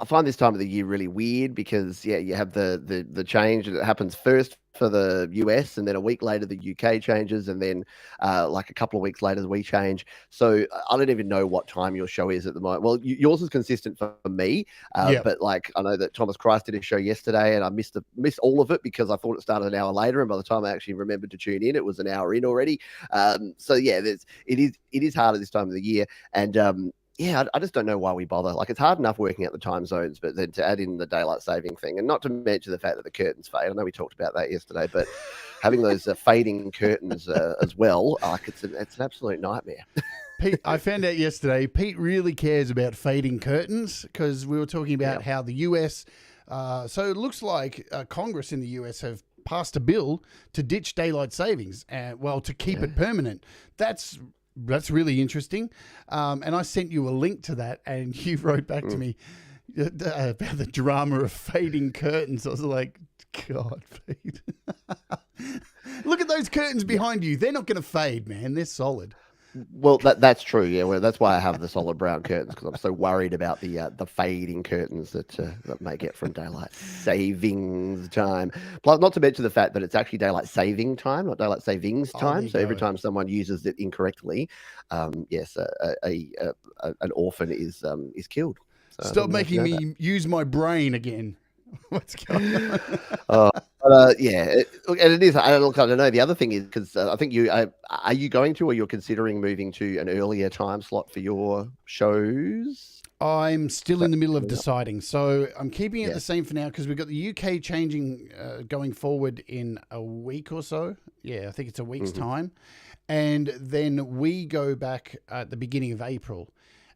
C: find this time of the year really weird because you have the change that happens first for the US, and then a week later the UK changes, and then like a couple of weeks later we change. So I don't even know what time your show is at the moment. Well, yours is consistent for me, but like I know that Thomas Christ did a show yesterday, and I missed all of it because I thought it started an hour later, and by the time I actually remembered to tune in, it was an hour in already. So yeah, it is hard at this time of the year, and yeah, I just don't know why we bother. Like, it's hard enough working at the time zones, but then to add in the daylight saving thing, and not to mention the fact that the curtains fade. I know we talked about that yesterday, but having those fading curtains as well, like it's an absolute nightmare.
A: Pete, I found out yesterday, Pete really cares about fading curtains because we were talking about how the US, so it looks like Congress in the US have passed a bill to ditch daylight savings, to keep it permanent. That's really interesting. And I sent you a link to that, and you wrote back to me about the drama of fading curtains. I was like, God, Pete. Look at those curtains behind you. They're not going to fade, man. They're solid.
C: Well, that's true. Yeah, well, that's why I have the solid brown curtains, because I'm so worried about the fading curtains that may get from daylight savings time. Plus, not to mention the fact that it's actually daylight saving time, not daylight savings time. So every time someone uses it incorrectly, yes, an orphan is killed. So
A: stop making me use my brain again. What's going on?
C: Yeah, and it is. I don't know. The other thing is because I think are you going to, or you're considering moving to an earlier time slot for your shows?
A: I'm still in the middle of deciding. So I'm keeping it the same for now because we've got the UK changing going forward in a week or so. Yeah, I think it's a week's time. And then we go back at the beginning of April.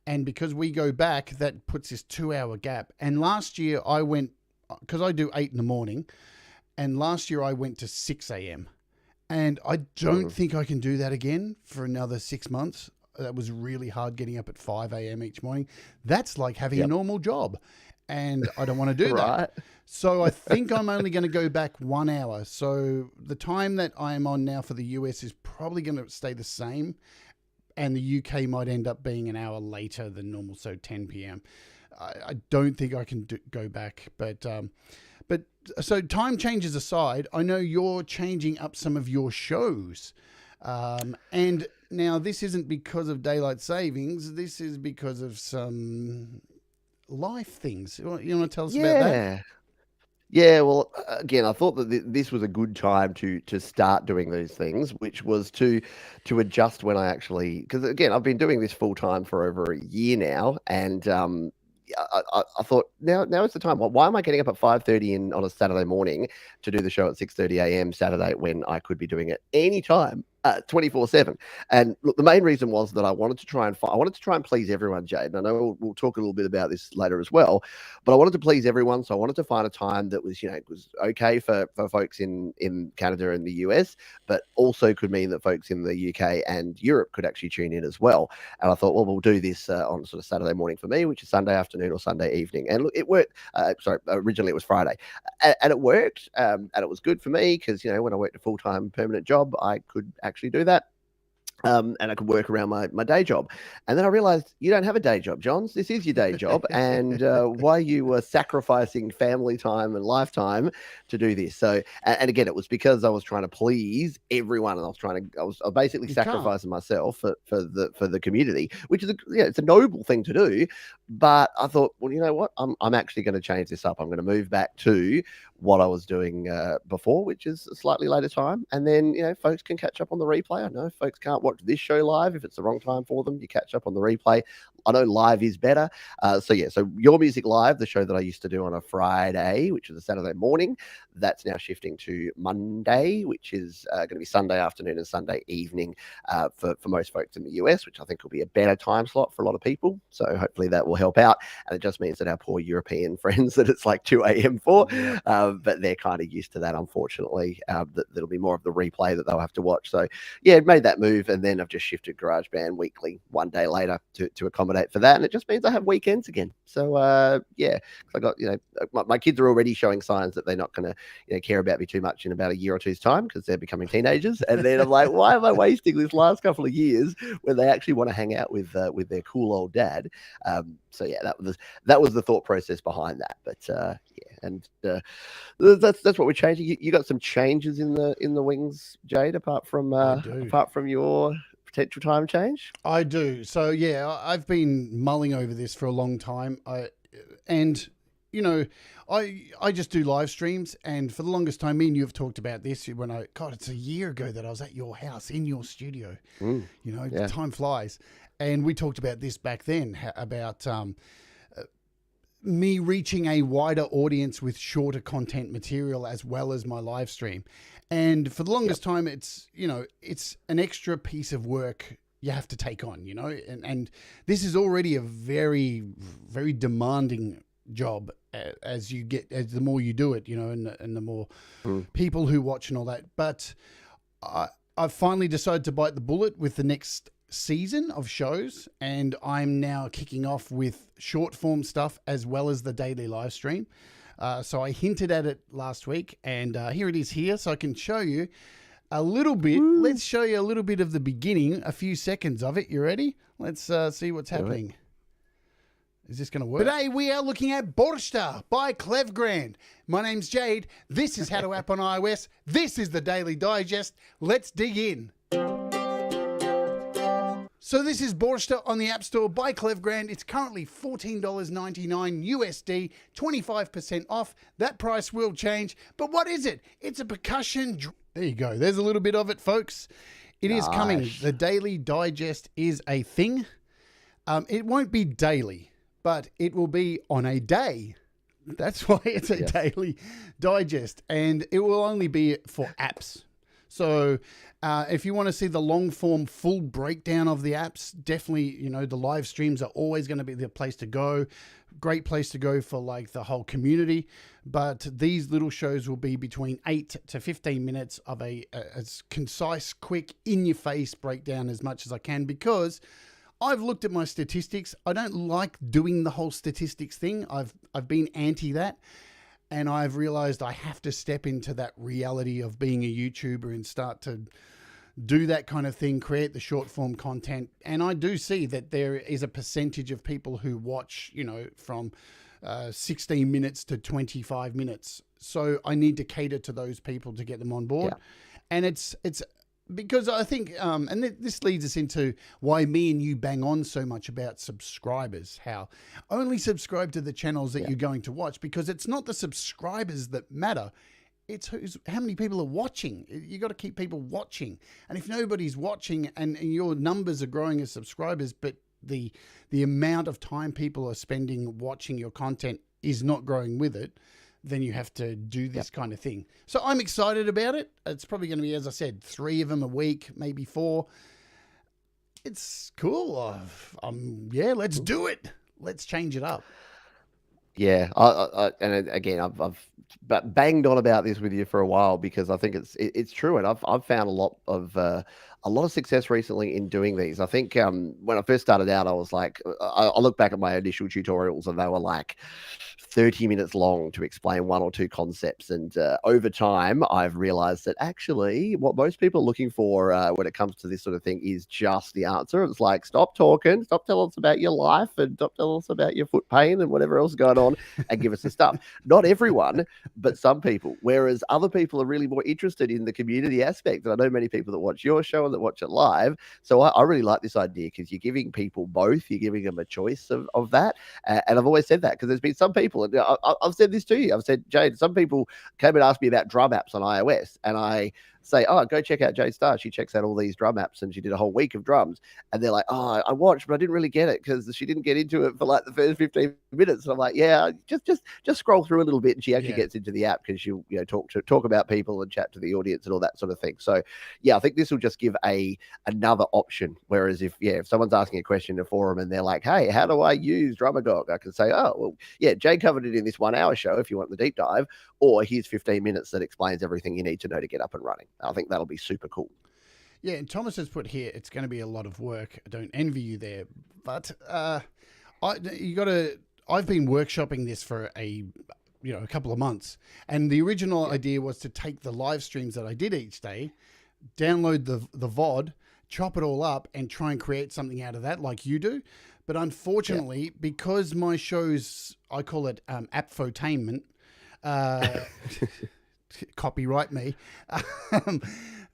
A: And because we go back, that puts this 2-hour gap. And last year I went, because I do 8 in the morning, and last year I went to 6 a.m. And I don't think I can do that again for another 6 months. That was really hard getting up at 5 a.m. each morning. That's like having a normal job. And I don't want to do that. So I think I'm only going to go back 1 hour. So the time that I'm on now for the US is probably going to stay the same. And the UK might end up being an hour later than normal, so 10 p.m. I don't think I can go back. But so time changes aside, I know you're changing up some of your shows. And now this isn't because of daylight savings. This is because of some life things. You want to tell us about that?
C: Yeah, well, again, I thought that this was a good time to start doing these things, which was to adjust when I actually, because again, I've been doing this full time for over a year now, and I thought now is the time. Why am I getting up at 5:30 on a Saturday morning to do the show at 6:30 a.m. Saturday when I could be doing it any time? 24/7. And look, the main reason was that I wanted to try and please everyone, Jade. And I know we'll talk a little bit about this later as well, but I wanted to please everyone. So I wanted to find a time that was, was okay for folks in Canada and the US, but also could mean that folks in the UK and Europe could actually tune in as well. And I thought, well, we'll do this on sort of Saturday morning for me, which is Sunday afternoon or Sunday evening. And look, it worked. Originally it was Friday, and it worked. And it was good for me because, when I worked a full-time permanent job, I could actually do that. And I could work around my day job. And then I realized you don't have a day job, Johns. This is your day job. And why you were sacrificing family time and lifetime to do this. So, and again, it was because I was trying to please everyone. And I was basically sacrificing myself for the community, which is, it's a noble thing to do. But I thought, well, you know what? I'm actually going to change this up. I'm going to move back to what I was doing before, which is a slightly later time. And then, folks can catch up on the replay. I know folks can't watch this show live if it's the wrong time for them. You catch up on the replay. I know live is better. So Your Music Live, the show that I used to do on a Friday, which is a Saturday morning, that's now shifting to Monday, which is going to be Sunday afternoon and Sunday evening for most folks in the US, which I think will be a better time slot for a lot of people. So hopefully that will help out. And it just means that our poor European friends that it's like 2 a.m. for, but they're kind of used to that, unfortunately. That'll be more of the replay that they'll have to watch. So it made that move. And then I've just shifted GarageBand weekly 1 day later to accommodate for that, and it just means I have weekends again. So I got my kids are already showing signs that they're not going to care about me too much in about a year or two's time because they're becoming teenagers, and then I'm like, why am I wasting this last couple of years when they actually want to hang out with their cool old dad? That was the thought process behind that. But that's what we're changing. You got some changes in the wings, Jade, apart from your potential time change?
A: I do. So I've been mulling over this for a long time. I just do live streams, and for the longest time, me and you have talked about this it's a year ago that I was at your house in your studio. Time flies. And we talked about this back then, about me reaching a wider audience with shorter content material as well as my live stream. And for the longest time, it's an extra piece of work you have to take on, and this is already a very, very demanding job as the more you do it, and the more people who watch and all that. But I've finally decided to bite the bullet with the next season of shows, and I'm now kicking off with short form stuff as well as the daily live stream. So I hinted at it last week, and here it is here, so I can show you a little bit. Ooh. Let's show you a little bit of the beginning, a few seconds of it. You ready? Let's see what's happening. Is this going to work? Today we are looking at Borsta by Clevgrand. My name's Jade. This is How to App on iOS. This is the Daily Digest. Let's dig in. So this is Borsta on the App Store by Clevgrand. It's currently $14.99 USD, 25% off. That price will change. But what is it? It's a percussion. There you go. There's a little bit of it, folks. It is coming. The Daily Digest is a thing. It won't be daily, but it will be on a day. That's why it's a Daily Digest. And it will only be for apps. So if you want to see the long form full breakdown of the apps, definitely, the live streams are always going to be the place to go. Great place to go for like the whole community. But these little shows will be between 8 to 15 minutes of a as concise, quick, in your face breakdown as much as I can, because I've looked at my statistics. I don't like doing the whole statistics thing. I've been anti that. And I've realized I have to step into that reality of being a YouTuber and start to do that kind of thing, create the short form content. And I do see that there is a percentage of people who watch, from 16 minutes to 25 minutes. So I need to cater to those people to get them on board. Yeah. And it's because I think, and this leads us into why me and you bang on so much about subscribers, how only subscribe to the channels that you're going to watch, because it's not the subscribers that matter. It's how many people are watching. You got to keep people watching. And if nobody's watching and your numbers are growing as subscribers, but the amount of time people are spending watching your content is not growing with it, then you have to do this kind of thing. So I'm excited about it. It's probably going to be, as I said, 3 of them a week, maybe 4. It's cool. Let's do it. Let's change it up.
C: Yeah, and again, I've banged on about this with you for a while, because I think it's true, and I've found a lot of success recently in doing these. I think when I first started out, I was like, I look back at my initial tutorials, and they were like 30 minutes long to explain 1 or 2 concepts. And over time, I've realized that actually what most people are looking for when it comes to this sort of thing is just the answer. It's like, stop talking, stop telling us about your life, and stop telling us about your foot pain and whatever else is going on, and give us the stuff. Not everyone, but some people. Whereas other people are really more interested in the community aspect. And I know many people that watch your show and that watch it live. So I really like this idea, because you're giving people both. You're giving them a choice of that. And I've always said that, because there's been some people, and I've said this to you. I've said, Jade, some people came and asked me about drum apps on iOS, and I say, oh, go check out Jade Starr. She checks out all these drum apps, and she did a whole week of drums. And they're like, oh, I watched, but I didn't really get it, because she didn't get into it for like the first 15 minutes. And I'm like, yeah, just scroll through a little bit, and she actually gets into the app, because she'll talk about people and chat to the audience and all that sort of thing. So yeah, I think this will just give another option. Whereas if someone's asking a question in a forum and they're like, hey, how do I use Drumagog? I can say, oh, well, yeah, Jade covered it in this 1 hour show if you want the deep dive, or here's 15 minutes that explains everything you need to know to get up and running. I think that'll be super cool.
A: Yeah, and Thomas has put here, it's going to be a lot of work. I don't envy you there, but I've been workshopping this for a couple of months, and the original idea was to take the live streams that I did each day, download the VOD, chop it all up, and try and create something out of that like you do. But unfortunately, because my shows, I call it appfotainment, copyright me.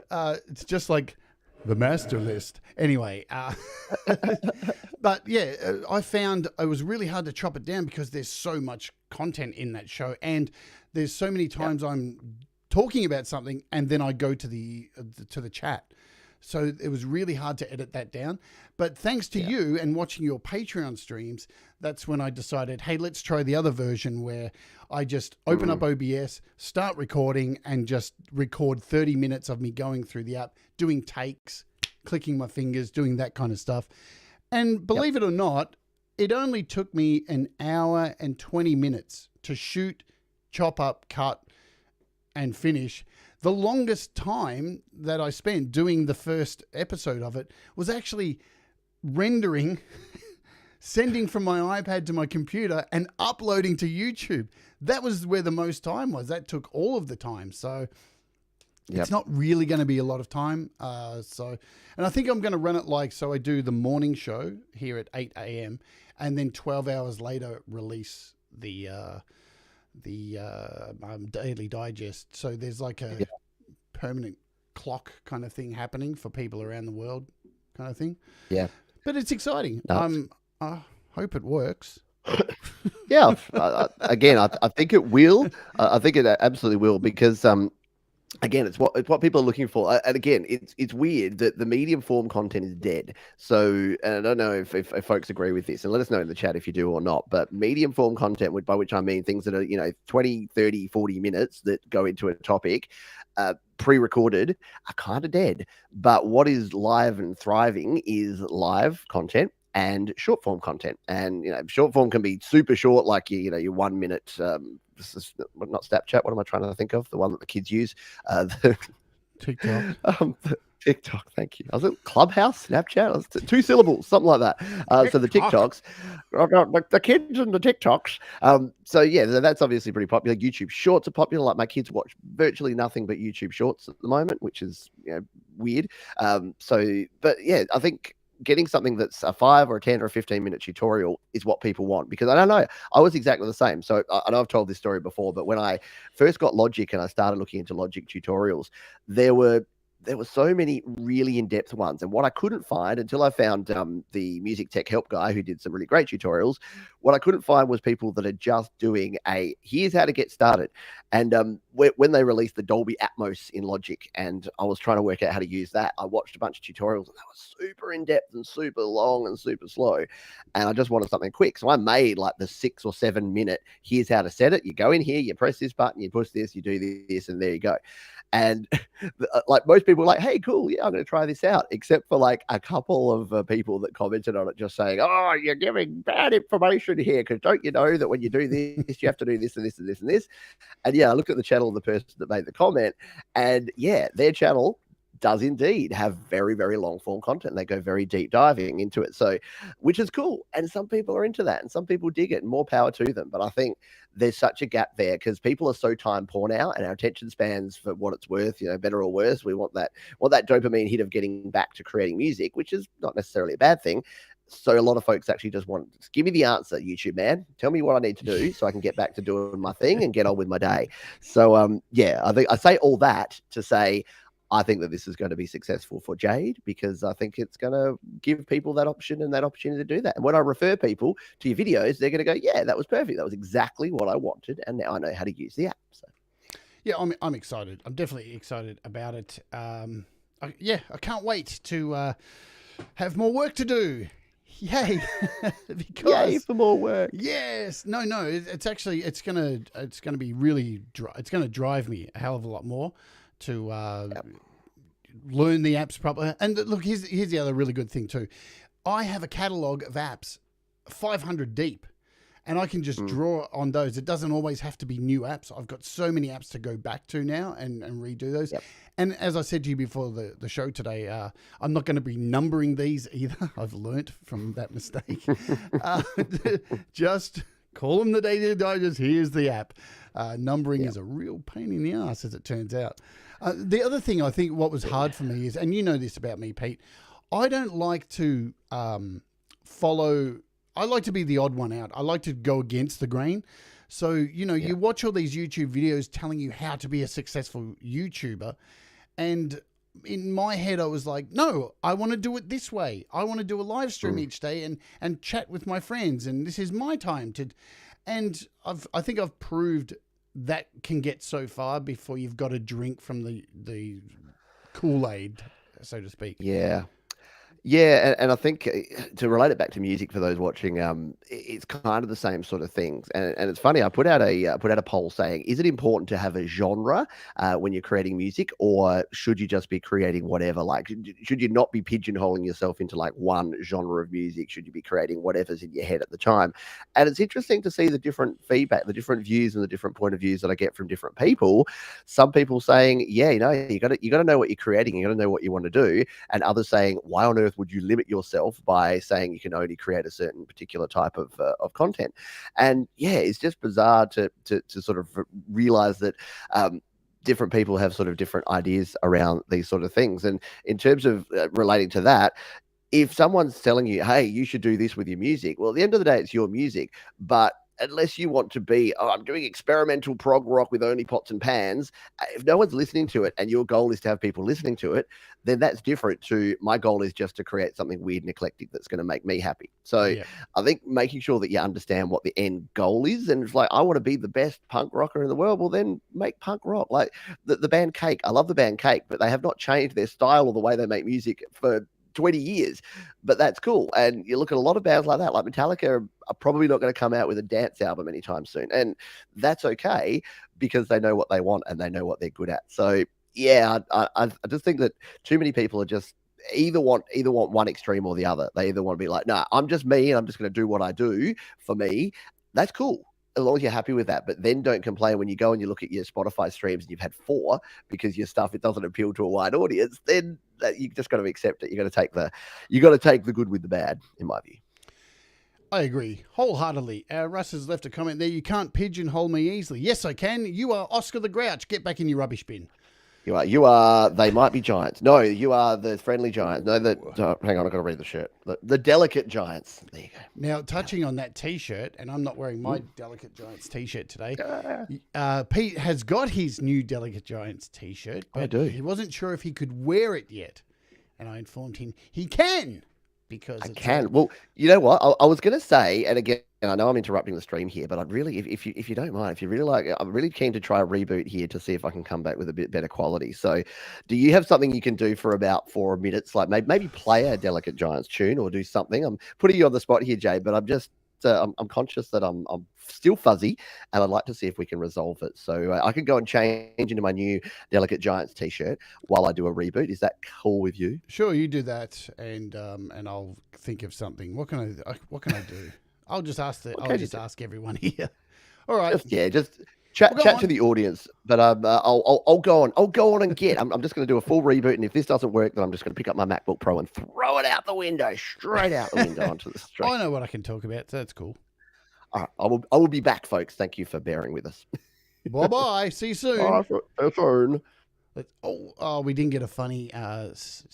A: It's just like the master list. Anyway, but yeah, I found it was really hard to chop it down, because there's so much content in that show, and there's so many times I'm talking about something and then I go to the chat. So it was really hard to edit that down. But thanks to you and watching your Patreon streams, that's when I decided, hey, let's try the other version, where I just open up OBS, start recording, and just record 30 minutes of me going through the app, doing takes, clicking my fingers, doing that kind of stuff. And believe it or not, it only took me 1 hour and 20 minutes to shoot, chop up, cut, and finish. The longest time that I spent doing the first episode of it was actually rendering, sending from my iPad to my computer, and uploading to YouTube. That was where the most time was. That took all of the time. So it's not really going to be a lot of time. And I think I'm going to run it so I do the morning show here at 8 a.m. and then 12 hours later release the daily digest. So there's like a permanent clock kind of thing happening for people around the world, kind of thing. Yeah, but it's exciting. I hope it works.
C: Yeah, again, I think it will. I think it absolutely will, because again, it's what people are looking for. And again, it's weird that the medium form content is dead. So, and I don't know if folks agree with this, and let us know in the chat if you do or not. But medium form content, by which I mean things that are 20, 30, 40 minutes that go into a topic, pre-recorded are kind of dead. But what is live and thriving is live content and short form content. And short form can be super short, like your 1 minute. This is not Snapchat. What am I trying to think of? The one that the kids use.
A: TikTok.
C: TikTok, thank you. I was at Clubhouse, Snapchat, it was 2 syllables, something like that. So the TikToks, the kids and the TikToks. So yeah, that's obviously pretty popular. YouTube Shorts are popular. Like my kids watch virtually nothing but YouTube Shorts at the moment, which is weird. But yeah, I think getting something that's a 5 or a 10 or a 15-minute tutorial is what people want, because I don't know, I was exactly the same. So I know I've told this story before, but when I first got Logic and I started looking into Logic tutorials, there were so many really in-depth ones. And what I couldn't find until I found the music tech help guy who did some really great tutorials, what I couldn't find was people that are just doing here's how to get started. And when they released the Dolby Atmos in Logic and I was trying to work out how to use that, I watched a bunch of tutorials and they were super in-depth and super long and super slow. And I just wanted something quick. So I made like the 6 or 7 minute, here's how to set it. You go in here, you press this button, you push this, you do this, and there you go. And like most people were like, hey, cool, yeah, I'm going to try this out, except for like a couple of people that commented on it just saying, oh, you're giving bad information here, because don't you know that when you do this, you have to do this and this and this and this. And yeah, I looked at the channel of the person that made the comment, and yeah, their channel does indeed have very, very long form content. They go very deep diving into it. So, which is cool. And some people are into that and some people dig it, and more power to them. But I think there's such a gap there because people are so time poor now, and our attention spans, for what it's worth, better or worse, we want that dopamine hit of getting back to creating music, which is not necessarily a bad thing. So a lot of folks actually just want, give me the answer, YouTube man. Tell me what I need to do so I can get back to doing my thing and get on with my day. So yeah, I think I say all that to say, I think that this is going to be successful for Jade, because I think it's going to give people that option and that opportunity to do that. And when I refer people to your videos, they're going to go, yeah, that was perfect. That was exactly what I wanted. And now I know how to use the app. So.
A: Yeah, I'm excited. I'm definitely excited about it. I can't wait to have more work to do. Yay! Because
C: yay for more work.
A: Yes. No. It's gonna be really. It's gonna drive me a hell of a lot more to learn the apps properly. And look, here's the other really good thing too. I have a catalog of apps, 500 deep, and I can just draw on those. It doesn't always have to be new apps. I've got so many apps to go back to now and redo those. Yep. And as I said to you before the show today, I'm not going to be numbering these either. I've learnt from that mistake. Just call them the Data Digest. Here's the app. Numbering is a real pain in the ass, as it turns out. The other thing I think what was hard for me is, and you know this about me, Pete, I don't like to follow. I like to be the odd one out. I like to go against the grain. So, you watch all these YouTube videos telling you how to be a successful YouTuber. And in my head, I was like, no, I want to do it this way. I want to do a live stream each day and chat with my friends. And this is my time to. And I think I've proved that can get so far before you've got to drink from the Kool-Aid, so to speak.
C: Yeah. Yeah, and I think to relate it back to music for those watching, it's kind of the same sort of things. And it's funny, I put out a poll saying, is it important to have a genre when you're creating music, or should you just be creating whatever? Like, should you not be pigeonholing yourself into like one genre of music? Should you be creating whatever's in your head at the time? And it's interesting to see the different feedback, the different views, and the different point of views that I get from different people. Some people saying, yeah, you got to know what you're creating, you got to know what you want to do, and others saying, why on earth would you limit yourself by saying you can only create a certain particular type of content? And yeah, it's just bizarre to sort of realize that different people have sort of different ideas around these sort of things. And in terms of relating to that, if someone's telling you, hey, you should do this with your music, well, at the end of the day, it's your music. But unless you want to be, I'm doing experimental prog rock with only pots and pans, if no one's listening to it and your goal is to have people listening to it, then that's different to my goal is just to create something weird and eclectic that's going to make me happy. So I think making sure that you understand what the end goal is, and it's like, I want to be the best punk rocker in the world, well then make punk rock. Like the band Cake, I love the band Cake, but they have not changed their style or the way they make music for 20 years, but that's cool. And you look at a lot of bands like that, like Metallica are probably not going to come out with a dance album anytime soon, and that's okay because they know what they want and they know what they're good at. So yeah, I just think that too many people are just either want one extreme or the other. They either want to be like, no, I'm just me and I'm just going to do what I do for me. That's cool as long as you're happy with that. But then don't complain when you go and you look at your Spotify streams and you've had 4 because your stuff it doesn't appeal to a wide audience. Then you just got to accept it. You got to take the good with the bad, in my view.
A: I agree wholeheartedly. Russ has left a comment there. You can't pigeonhole me easily. Yes, I can. You are Oscar the Grouch. Get back in your rubbish bin.
C: You are. They might be giants. No, you are the friendly giants. No, hang on, I've got to read the shirt. The delicate giants. There you go.
A: Now, touching on that T-shirt, and I'm not wearing my Delicate Giants T-shirt today. Pete has got his new Delicate Giants T-shirt, but
C: I do.
A: He wasn't sure if he could wear it yet, and I informed him he can. Because
C: I can. Well, you know what? I was going to say, and again, I know I'm interrupting the stream here, but I'd really, if you don't mind, if you really like, I'm really keen to try a reboot here to see if I can come back with a bit better quality. So, do you have something you can do for about 4 minutes? Like maybe play a Delicate Giants tune or do something. I'm putting you on the spot here, Jade, but I'm just I'm conscious that I'm still fuzzy, and I'd like to see if we can resolve it. So I could go and change into my new Delicate Giants T-shirt while I do a reboot. Is that cool with you?
A: Sure, you do that, and I'll think of something. What can I do? I'll just ask everyone here. All right.
C: Just chat to the audience. But I'll go on and get. I'm just going to do a full reboot, and if this doesn't work, then I'm just going to pick up my MacBook Pro and throw it out the window, straight out the window onto the street.
A: I know what I can talk about, so that's cool.
C: All right, I will be back, folks. Thank you for bearing with us.
A: Bye bye. See you soon.
C: Soon.
A: We didn't get a funny.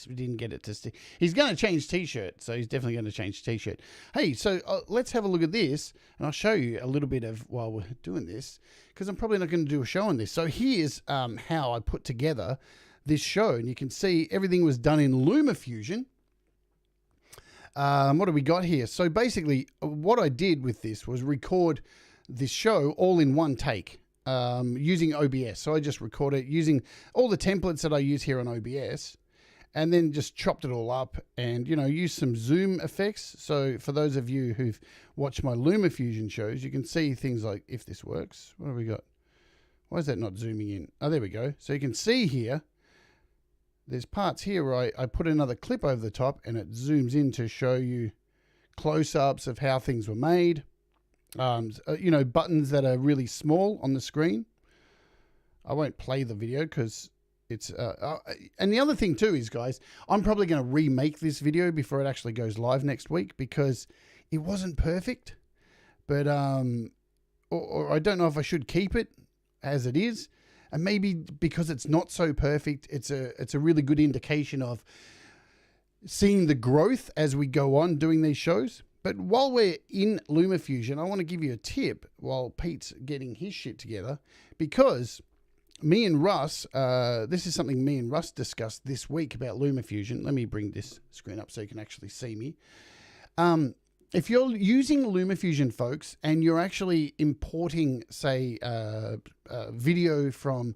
A: We didn't get it to stick. He's going to change T-shirt, so he's definitely going to change T-shirt. Hey, so let's have a look at this, and I'll show you a little bit of while we're doing this, because I'm probably not going to do a show on this. So here's how I put together this show, and you can see everything was done in LumaFusion. What do we got here? So basically, what I did with this was record this show all in one take. Using OBS. So I just record it using all the templates that I use here on OBS and then just chopped it all up and, use some zoom effects. So for those of you who've watched my LumaFusion shows, you can see things like, if this works, what have we got? Why is that not zooming in? Oh, there we go. So you can see here, there's parts here where I put another clip over the top and it zooms in to show you close-ups of how things were made. Buttons that are really small on the screen. I won't play the video because it's... and the other thing too is, guys, I'm probably going to remake this video before it actually goes live next week because it wasn't perfect. But, or I don't know if I should keep it as it is. And maybe because it's not so perfect, it's a really good indication of seeing the growth as we go on doing these shows. But while we're in LumaFusion, I want to give you a tip while Pete's getting his shit together, because me and Russ, this is something me and Russ discussed this week about LumaFusion. Let me bring this screen up so you can actually see me. If you're using LumaFusion, folks, and you're actually importing, say, video from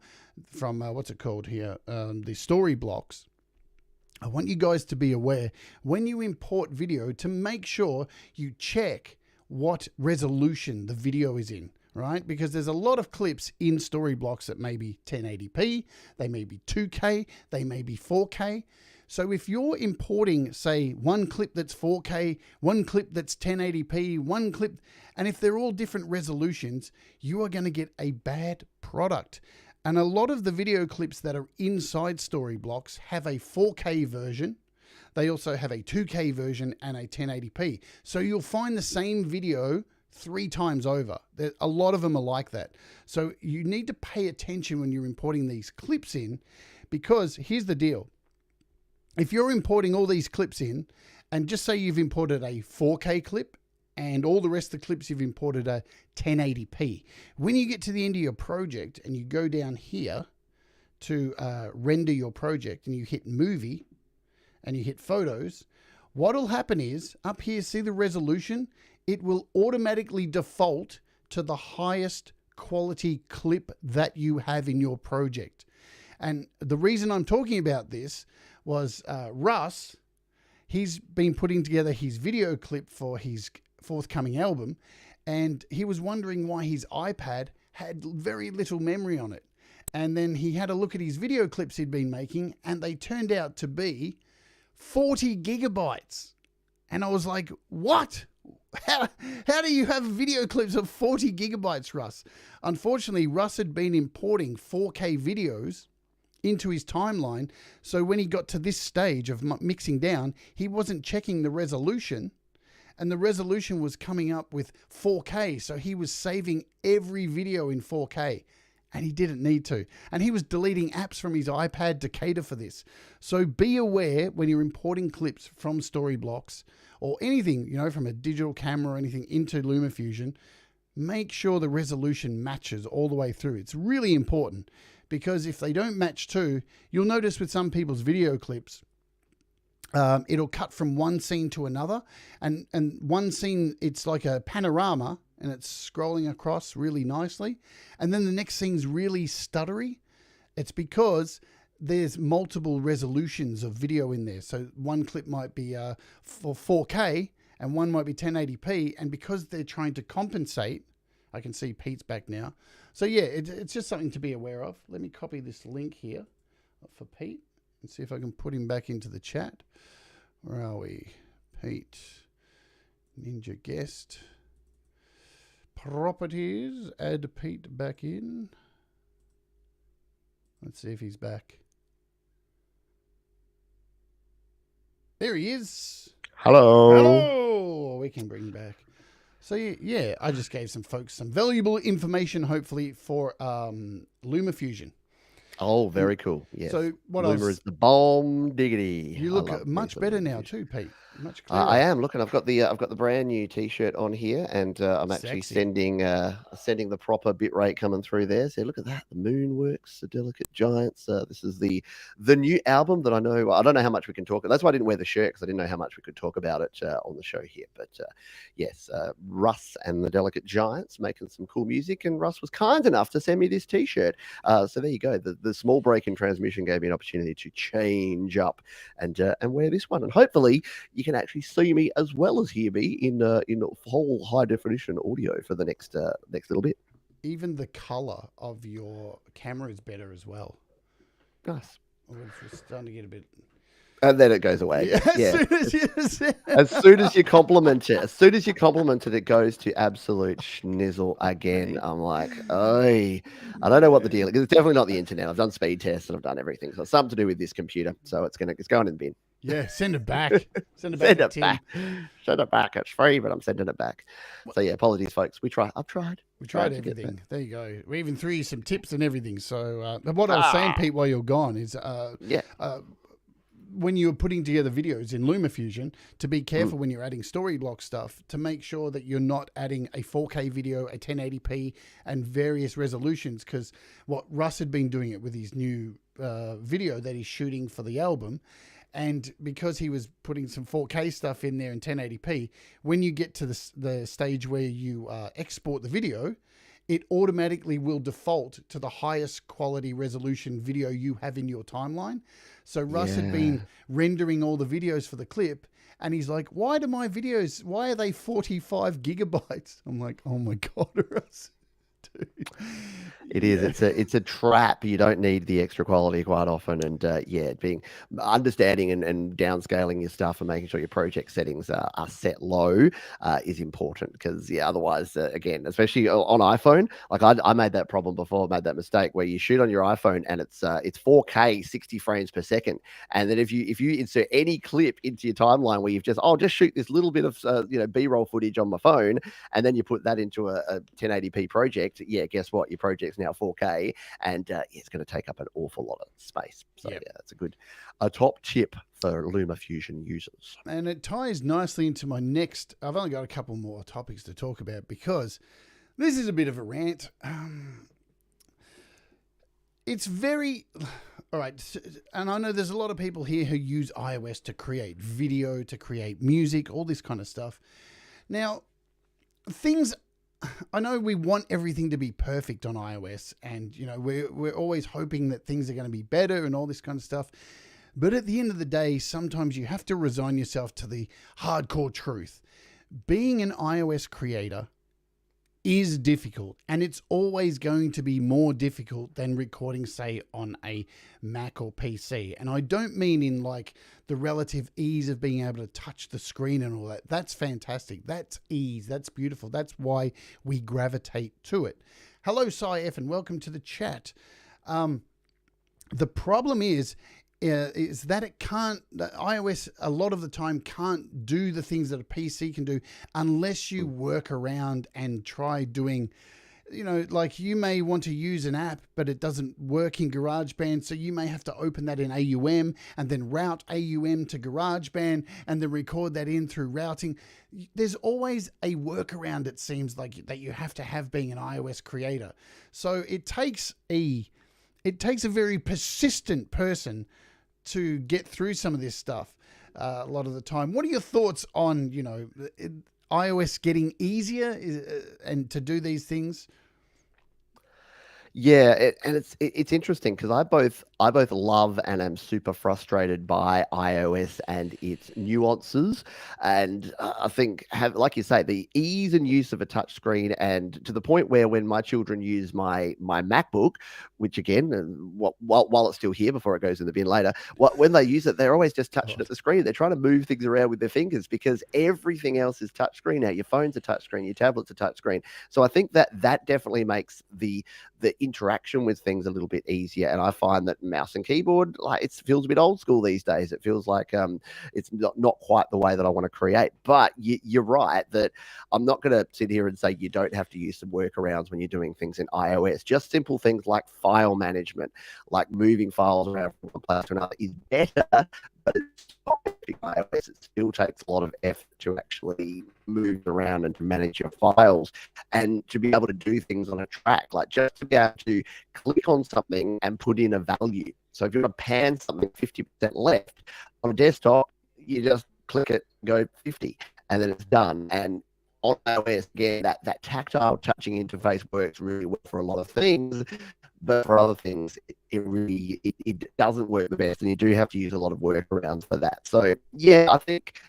A: what's it called here, the story blocks, I want you guys to be aware when you import video to make sure you check what resolution the video is in, right? Because there's a lot of clips in story blocks that may be 1080p, they may be 2K, they may be 4K. So if you're importing, say, one clip that's 4K, one clip that's 1080p, one clip, and if they're all different resolutions, you are going to get a bad product. And a lot of the video clips that are inside story blocks have a 4K version. They also have a 2K version and a 1080p. So you'll find the same video 3 times over. A lot of them are like that. So you need to pay attention when you're importing these clips in, because here's the deal. If you're importing all these clips in, and just say you've imported a 4K clip, and all the rest of the clips you've imported are 1080p. When you get to the end of your project and you go down here to render your project and you hit movie and you hit photos, what'll happen is up here, see the resolution? It will automatically default to the highest quality clip that you have in your project. And the reason I'm talking about this was Russ, he's been putting together his video clip for his forthcoming album, and he was wondering why his iPad had very little memory on it. And then he had a look at his video clips he'd been making, and they turned out to be 40 gigabytes. And I was like, what? How do you have video clips of 40 gigabytes, Russ? Unfortunately, Russ had been importing 4K videos into his timeline. So when he got to this stage of mixing down, he wasn't checking the resolution, and the resolution was coming up with 4K. So he was saving every video in 4K, and he didn't need to. And he was deleting apps from his iPad to cater for this. So be aware when you're importing clips from Storyblocks or anything, from a digital camera or anything into LumaFusion, make sure the resolution matches all the way through. It's really important, because if they don't match too, you'll notice with some people's video clips, it'll cut from one scene to another, and one scene, it's like a panorama, and it's scrolling across really nicely. And then the next scene's really stuttery. It's because there's multiple resolutions of video in there. So one clip might be for 4K and one might be 1080p. And because they're trying to compensate, I can see Pete's back now. So yeah, it's just something to be aware of. Let me copy this link here for Pete and see if I can put him back into the chat. Where are we? Pete, Ninja Guest. Properties, add Pete back in. Let's see if he's back. There he is.
C: Hello.
A: Hello. We can bring him back. So yeah, I just gave some folks some valuable information, hopefully, for LumaFusion.
C: Oh, very cool. Yes.
A: So what
C: Luma
A: else?
C: is the bomb diggity.
A: You look much better now too, Pete. Much clearer.
C: I am looking. I've got the brand new T-shirt on here, and I'm actually
A: Sexy.
C: sending the proper bit rate coming through there. So look at that, the Moonworks, the Delicate Giants. This is the new album that I know. I don't know how much we can talk. That's why I didn't wear the shirt, because I didn't know how much we could talk about it on the show here. But yes, Russ and the Delicate Giants making some cool music, and Russ was kind enough to send me this T-shirt. So there you go. The small break in transmission gave me an opportunity to change up and wear this one, and hopefully you can actually see me as well as hear me in full high definition audio for the next little bit.
A: Even the color of your camera is better as well.
C: Nice.
A: It's starting to get a bit.
C: And then it goes away. Yeah.
A: As soon as you
C: compliment it, it goes to absolute schnizzle again. I'm like, I don't know what the deal is. It's definitely not the internet. I've done speed tests and I've done everything. So it's something to do with this computer. So it's going in the bin.
A: Yeah, send it back. Send it back.
C: Send it back. It's free, but I'm sending it back. So yeah, apologies, folks. I've tried.
A: We tried everything. There you go. We even threw you some tips and everything. So what I was saying, Pete, while you're gone is when you're putting together videos in LumaFusion, to be careful when you're adding Storyblock stuff, to make sure that you're not adding a 4K video, a 1080p, and various resolutions, because what Russ had been doing it with his new video that he's shooting for the album, and because he was putting some 4K stuff in there in 1080p, when you get to the stage where you export the video, it automatically will default to the highest quality resolution video you have in your timeline. So Russ had been rendering all the videos for the clip, and he's like, why are they 45 gigabytes? I'm like, oh my God, Russ. Dude.
C: It is. It's a trap. You don't need the extra quality quite often, and being understanding and downscaling your stuff and making sure your project settings are set low is important, because otherwise, again, especially on iPhone, like I made that problem before. I made that mistake where you shoot on your iPhone and it's 4K 60 frames per second, and then if you insert any clip into your timeline where you've just shoot this little bit of B-roll footage on my phone, and then you put that into a 1080p project, guess what? Your project's now 4K, and it's going to take up an awful lot of space. So that's a top tip for LumaFusion users. And
A: it ties nicely into my next. I've only got a couple more topics to talk about, because this is a bit of a rant. It's very all right, and I know there's a lot of people here who use iOS to create video, to create music, all this kind of stuff. Now, I know we want everything to be perfect on iOS, and we're always hoping that things are going to be better and all this kind of stuff. But at the end of the day, sometimes you have to resign yourself to the hardcore truth. Being an iOS creator is difficult, and it's always going to be more difficult than recording, say, on a Mac or PC. And I don't mean in like the relative ease of being able to touch the screen and all that. That's fantastic. That's ease. That's beautiful. That's why we gravitate to it. Hello, Cy F, and welcome to the chat. The problem is that it can't, that iOS a lot of the time can't do the things that a PC can do unless you work around and try doing, you know, like you may want to use an app, but it doesn't work in GarageBand. So you may have to open that in AUM and then route AUM to GarageBand and then record that in through routing. There's always a workaround, it seems like, that you have to have being an iOS creator. So it takes a very persistent person to get through some of this stuff a lot of the time. What are your thoughts on, you know, iOS getting easier and to do these things?
C: Yeah, it's interesting because I both love and am super frustrated by iOS and its nuances, and I think like you say, the ease and use of a touchscreen, and to the point where when my children use my MacBook, which again, while it's still here before it goes in the bin later, when they use it, they're always just touching at the screen. They're trying to move things around with their fingers because everything else is touchscreen now. Your phone's a touchscreen, your tablet's a touchscreen. So I think that definitely makes the interaction with things a little bit easier. And I find that mouse and keyboard, like, it feels a bit old school these days. It feels like it's not quite the way that I want to create. But you're right that I'm not going to sit here and say you don't have to use some workarounds when you're doing things in iOS. Just simple things like file management, like moving files around from one place to another, is better. But it's not iOS. It still takes a lot of effort to actually move around and to manage your files and to be able to do things on a track, like just to be able to click on something and put in a value. So if you want to pan something 50% left on a desktop, you just click it, go 50, and then it's done. And on iOS, again, that tactile touching interface works really well for a lot of things. But for other things, it doesn't work the best, and you do have to use a lot of workarounds for that. So yeah, I think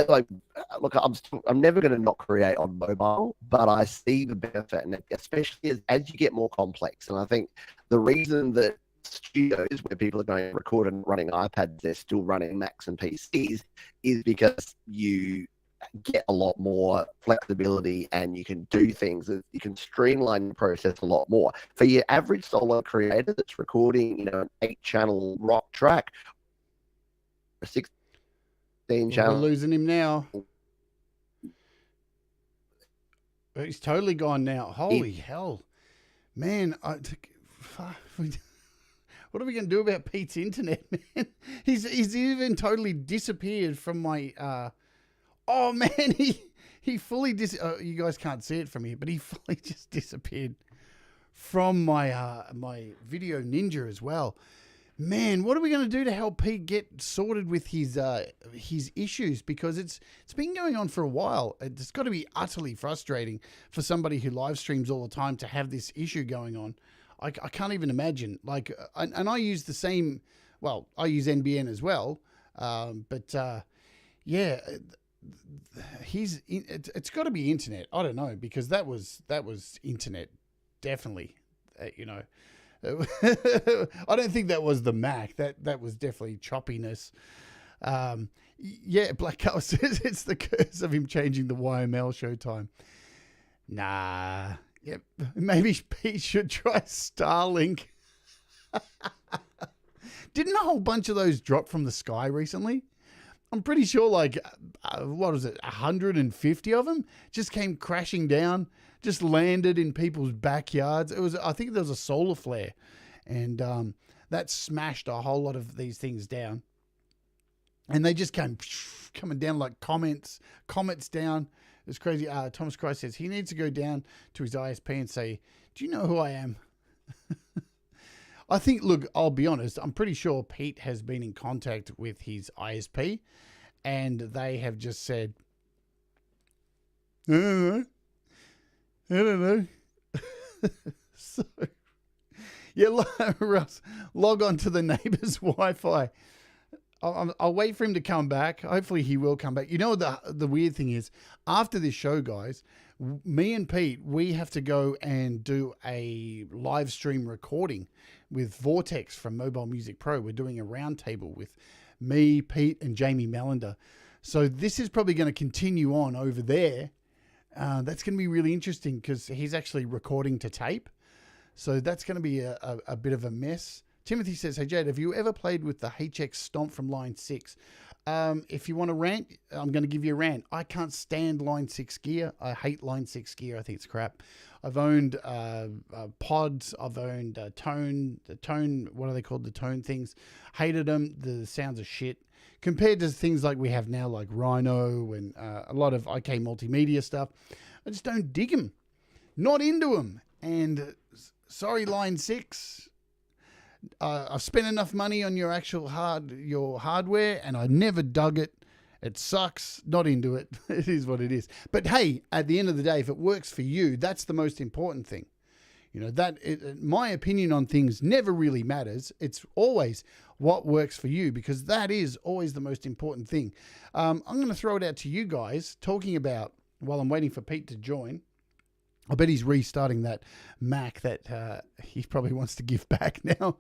C: I'm never going to not create on mobile, but I see the benefit, and especially as you get more complex. And I think the reason that studios where people are going to record and running iPads, they're still running Macs and PCs, is because you get a lot more flexibility and you can do things, you can streamline the process a lot more. For your average solo creator that's recording, you know, an 8-channel rock track, a 16-channel.
A: We're losing him now. He's totally gone now. Holy hell, man! What are we going to do about Pete's internet, man? He's even totally disappeared from my. Oh man, he fully you guys can't see it from here, but he fully just disappeared from my my Video Ninja as well. Man, what are we going to do to help Pete get sorted with his issues? Because it's been going on for a while. It's got to be utterly frustrating for somebody who live streams all the time to have this issue going on. I can't even imagine. Like, and I use the same. Well, I use NBN as well, but yeah. It's got to be internet. I don't know, because that was internet, definitely. You know, I don't think that was the Mac. That was definitely choppiness. Yeah, Black Cow says it's the curse of him changing the YML showtime. Nah, yeah, maybe Pete should try Starlink. Didn't a whole bunch of those drop from the sky recently? I'm pretty sure, like, what was it, 150 of them just came crashing down, just landed in people's backyards. I think there was a solar flare, and that smashed a whole lot of these things down. And they just coming down like comets down. It was crazy. Thomas Christ says he needs to go down to his ISP and say, "Do you know who I am?" I think, look, I'll be honest, I'm pretty sure Pete has been in contact with his ISP, and they have just said, I don't know. So, yeah, Russ, log on to the neighbor's Wi-Fi. I'll wait for him to come back. Hopefully he will come back. You know, the weird thing is, after this show, guys, me and Pete, we have to go and do a live stream recording with Vortex from Mobile Music Pro. We're doing a roundtable with me, Pete, and Jamie Melander. So this is probably going to continue on over there. That's going to be really interesting because he's actually recording to tape. So that's going to be a bit of a mess. Timothy says, hey, Jade, have you ever played with the HX Stomp from Line 6? If you want to rant, I'm going to give you a rant. I can't stand Line 6 gear. I hate Line 6 gear. I think it's crap. I've owned pods. I've owned the tone, what are they called? The tone things. Hated them. The sounds are shit. Compared to things like we have now, like Rhino and a lot of IK multimedia stuff, I just don't dig them. Not into them. And sorry, Line 6. I've spent enough money on your hardware, and I never dug it. It sucks. Not into it. It is what it is. But hey, at the end of the day, if it works for you, that's the most important thing. You know, my opinion on things never really matters. It's always what works for you, because that is always the most important thing. I'm going to throw it out to you guys, talking about, while I'm waiting for Pete to join. I bet he's restarting that Mac that he probably wants to give back now.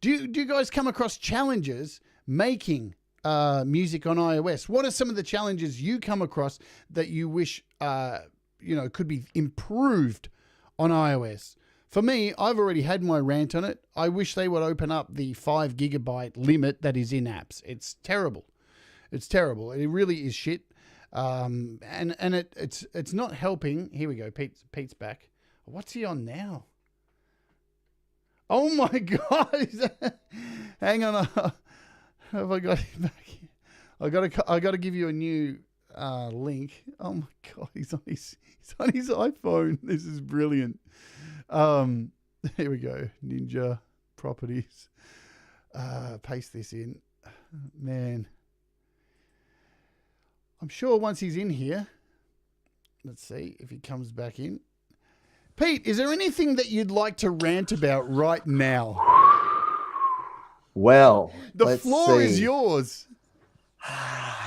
A: Do you guys come across challenges making music on iOS? What are some of the challenges you come across that you wish could be improved on iOS? For me, I've already had my rant on it. I wish they would open up the 5 gigabyte limit that is in apps. It's terrible. It's terrible. It really is shit. And it's not helping. Here we go. Pete's back. What's he on now? Oh my God. Hang on. Have I got him back here? I got to give you a new link. Oh my God. He's on his iPhone. This is brilliant. Here we go. Ninja properties. Paste this in. Man. I'm sure once he's in here, let's see if he comes back in. Pete, is there anything that you'd like to rant about right now?
C: Well,
A: the floor is yours.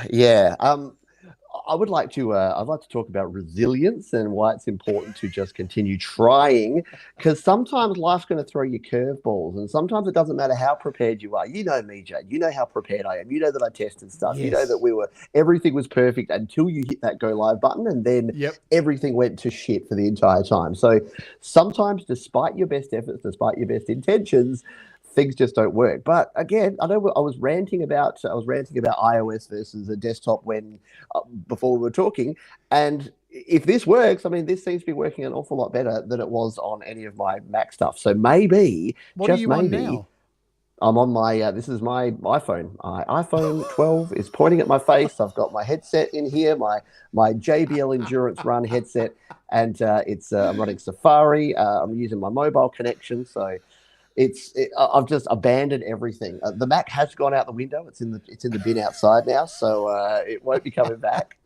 C: Yeah. I'd like to talk about resilience and why it's important to just continue trying, because sometimes life's going to throw you curveballs, and sometimes it doesn't matter how prepared you are. You know me, Jade. You know how prepared I am. You know that I tested stuff. Yes. You know that everything was perfect until you hit that go live button, and then everything went to shit for the entire time. So sometimes, despite your best efforts, despite your best intentions, things just don't work. But again, I know I was ranting about iOS versus a desktop before we were talking, and if this works, I mean, this seems to be working an awful lot better than it was on any of my Mac stuff. So maybe,
A: what are you on now?
C: I'm on my this is my iPhone. My iPhone 12 is pointing at my face. I've got my headset in here, my JBL Endurance Run headset, and I'm running Safari. I'm using my mobile connection, so. I've just abandoned everything. The Mac has gone out the window. It's in the bin outside now, so it won't be coming back.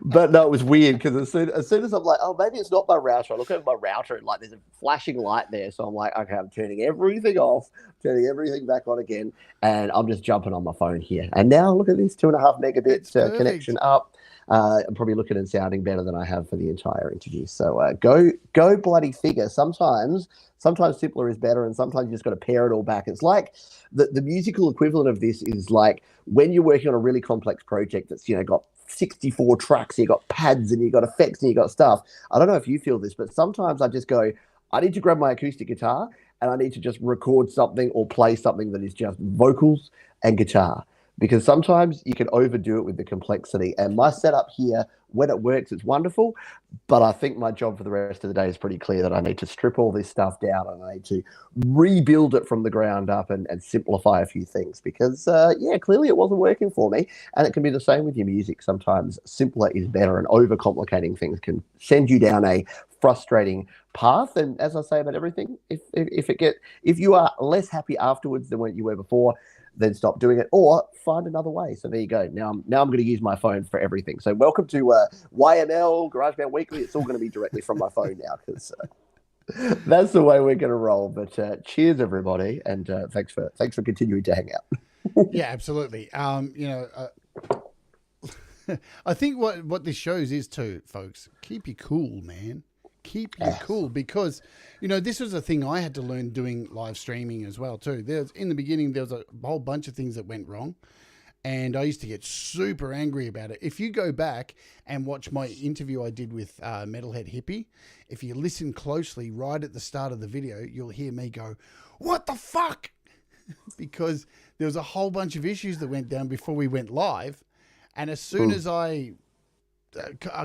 C: But no, it was weird because as soon as I'm like, oh, maybe it's not my router. I look at my router and like there's a flashing light there, so I'm like, okay, I'm turning everything off, turning everything back on again, and I'm just jumping on my phone here. And now look at this 2.5 megabit connection up. I'm probably looking and sounding better than I have for the entire interview. So go bloody figure. Sometimes simpler is better, and sometimes you just got to pare it all back. It's like the musical equivalent of this is like when you're working on a really complex project that's got 64 tracks, you got pads and you got effects and you got stuff. I don't know if you feel this, but sometimes I just go, I need to grab my acoustic guitar and I need to just record something or play something that is just vocals and guitar. Because sometimes you can overdo it with the complexity. And my setup here, when it works, it's wonderful. But I think my job for the rest of the day is pretty clear that I need to strip all this stuff down and I need to rebuild it from the ground up and simplify a few things. Because, clearly it wasn't working for me. And it can be the same with your music. Sometimes simpler is better, and overcomplicating things can send you down a frustrating path. And as I say about everything, if you are less happy afterwards than when you were before, then stop doing it or find another way. So there you go. Now I'm going to use my phone for everything. So welcome to YML, GarageBand Weekly. It's all going to be directly from my phone now because that's the way we're going to roll. But cheers, everybody. And thanks for continuing to hang out.
A: Yeah, absolutely. I think what this shows is too, folks, keep you cool, man. Keep you cool, because, this was a thing I had to learn doing live streaming as well too. In the beginning, there was a whole bunch of things that went wrong, and I used to get super angry about it. If you go back and watch my interview I did with Metalhead Hippie, if you listen closely right at the start of the video, you'll hear me go, "What the fuck?" because there was a whole bunch of issues that went down before we went live. And as soon as I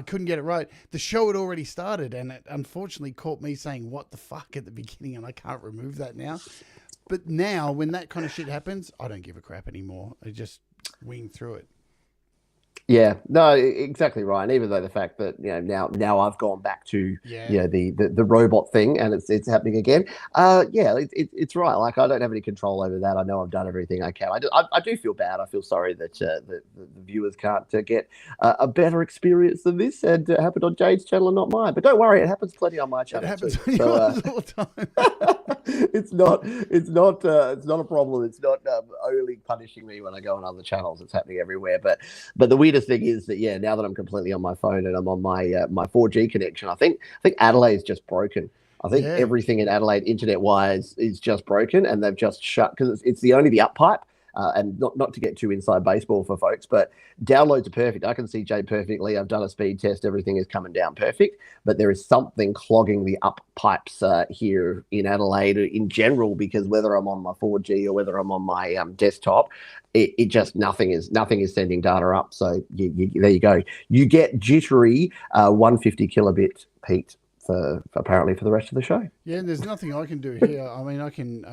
A: couldn't get it right, the show had already started, and it unfortunately caught me saying "what the fuck" at the beginning, and I can't remove that now. But now, when that kind of shit happens, I don't give a crap anymore. I just wing through it.
C: Yeah, no, exactly right. And even though the fact that now I've gone back to the robot thing, and it's happening again. It's right. Like, I don't have any control over that. I know I've done everything I can. I do feel bad. I feel sorry that the viewers can't get a better experience than this, and it happened on Jade's channel and not mine. But don't worry, it happens plenty on my channel.
A: It happens
C: too.
A: all the time.
C: It's not a problem. It's not only punishing me when I go on other channels. It's happening everywhere. But the weirdest thing is that now that I'm completely on my phone and I'm on my my 4G connection, I think Adelaide's just broken. I think everything in Adelaide internet wise is just broken, and they've just shut, because it's the up pipe. And not to get too inside baseball for folks, but downloads are perfect. I can see Jade perfectly. I've done a speed test. Everything is coming down perfect. But there is something clogging the up pipes here in Adelaide in general, because whether I'm on my 4G or whether I'm on my desktop, it just nothing is sending data up. So there you go. You get jittery 150 kilobit Pete apparently for the rest of the show.
A: Yeah, and there's nothing I can do here. I mean, I can,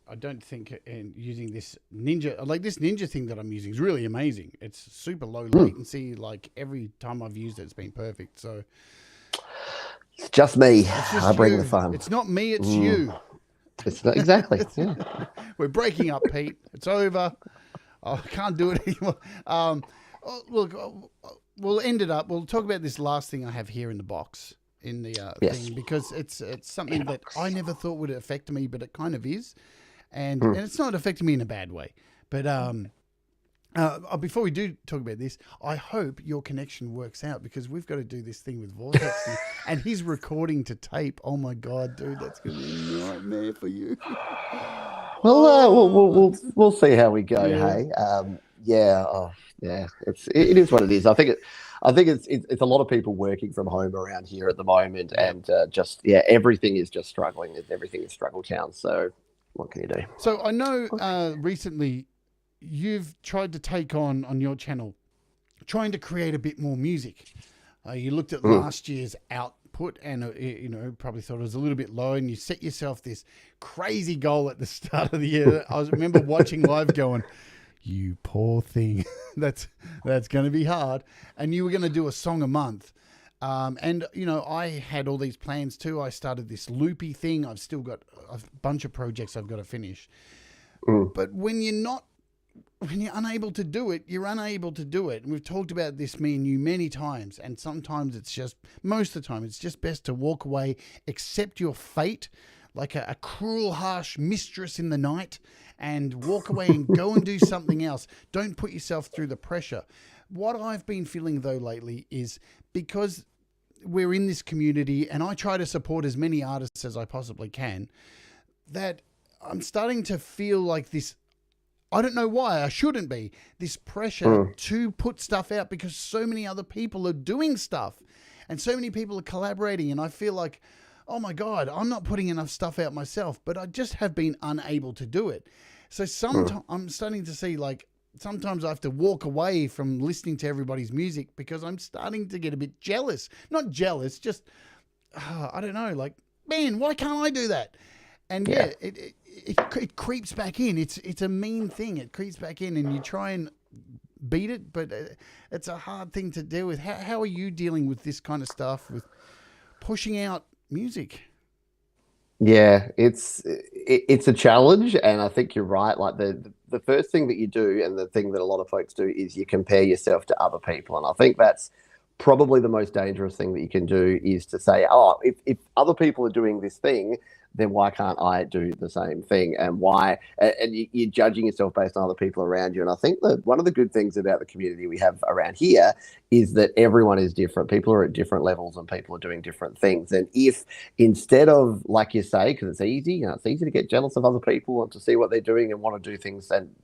A: I don't think using this ninja thing that I'm using is really amazing. It's super low latency. Like, every time I've used it, it's been perfect. So
C: it's just me. I bring the fun.
A: It's not me. It's you.
C: It's not exactly.
A: We're breaking up, Pete. It's over. I can't do it anymore. Look, we'll end it up. We'll talk about this last thing I have here in the box. In the thing, because it's something that I never thought would affect me, but it kind of is, and it's not affecting me in a bad way. But before we do talk about this, I hope your connection works out, because we've got to do this thing with Vortex, and he's recording to tape. Oh my god, dude, that's gonna be a nightmare for you.
C: Well, we'll see how we go. Hey, it is what it is. I think it's a lot of people working from home around here at the moment, and everything is just struggling. Everything is struggle town. So what can you do?
A: So I know recently you've tried to take on your channel, trying to create a bit more music. You looked at last year's output, and probably thought it was a little bit low, and you set yourself this crazy goal at the start of the year. I remember watching live going, "You poor thing, that's going to be hard." And you were going to do a song a month. And I had all these plans too. I started this loopy thing. I've still got a bunch of projects I've got to finish. But when you're unable to do it, you're unable to do it. And we've talked about this, me and you, many times. And sometimes most of the time, it's just best to walk away, accept your fate, like a cruel, harsh mistress in the night, and walk away and go and do something else. Don't put yourself through the pressure. What I've been feeling, though, lately is, because we're in this community and I try to support as many artists as I possibly can, that I'm starting to feel like this, I don't know why, I shouldn't be, this pressure to put stuff out, because so many other people are doing stuff and so many people are collaborating, and I feel like, oh my God, I'm not putting enough stuff out myself, but I just have been unable to do it. So sometimes I'm starting to see, like, sometimes I have to walk away from listening to everybody's music, because I'm starting to get a bit jealous. Not jealous, just, I don't know, like, man, why can't I do that? And it creeps back in. It's a mean thing. It creeps back in, and you try and beat it, but it's a hard thing to deal with. How are you dealing with this kind of stuff, with pushing out music?
C: Yeah, it's a challenge, and I think you're right. Like, the first thing that you do, and the thing that a lot of folks do, is you compare yourself to other people, and I think that's probably the most dangerous thing that you can do, is to say, oh, if other people are doing this thing, then why can't I do the same thing? And why? And you're judging yourself based on other people around you. And I think that one of the good things about the community we have around here is that everyone is different. People are at different levels and people are doing different things. And if instead of, like you say, because it's easy, it's easy to get jealous of other people and to see what they're doing and want to do things and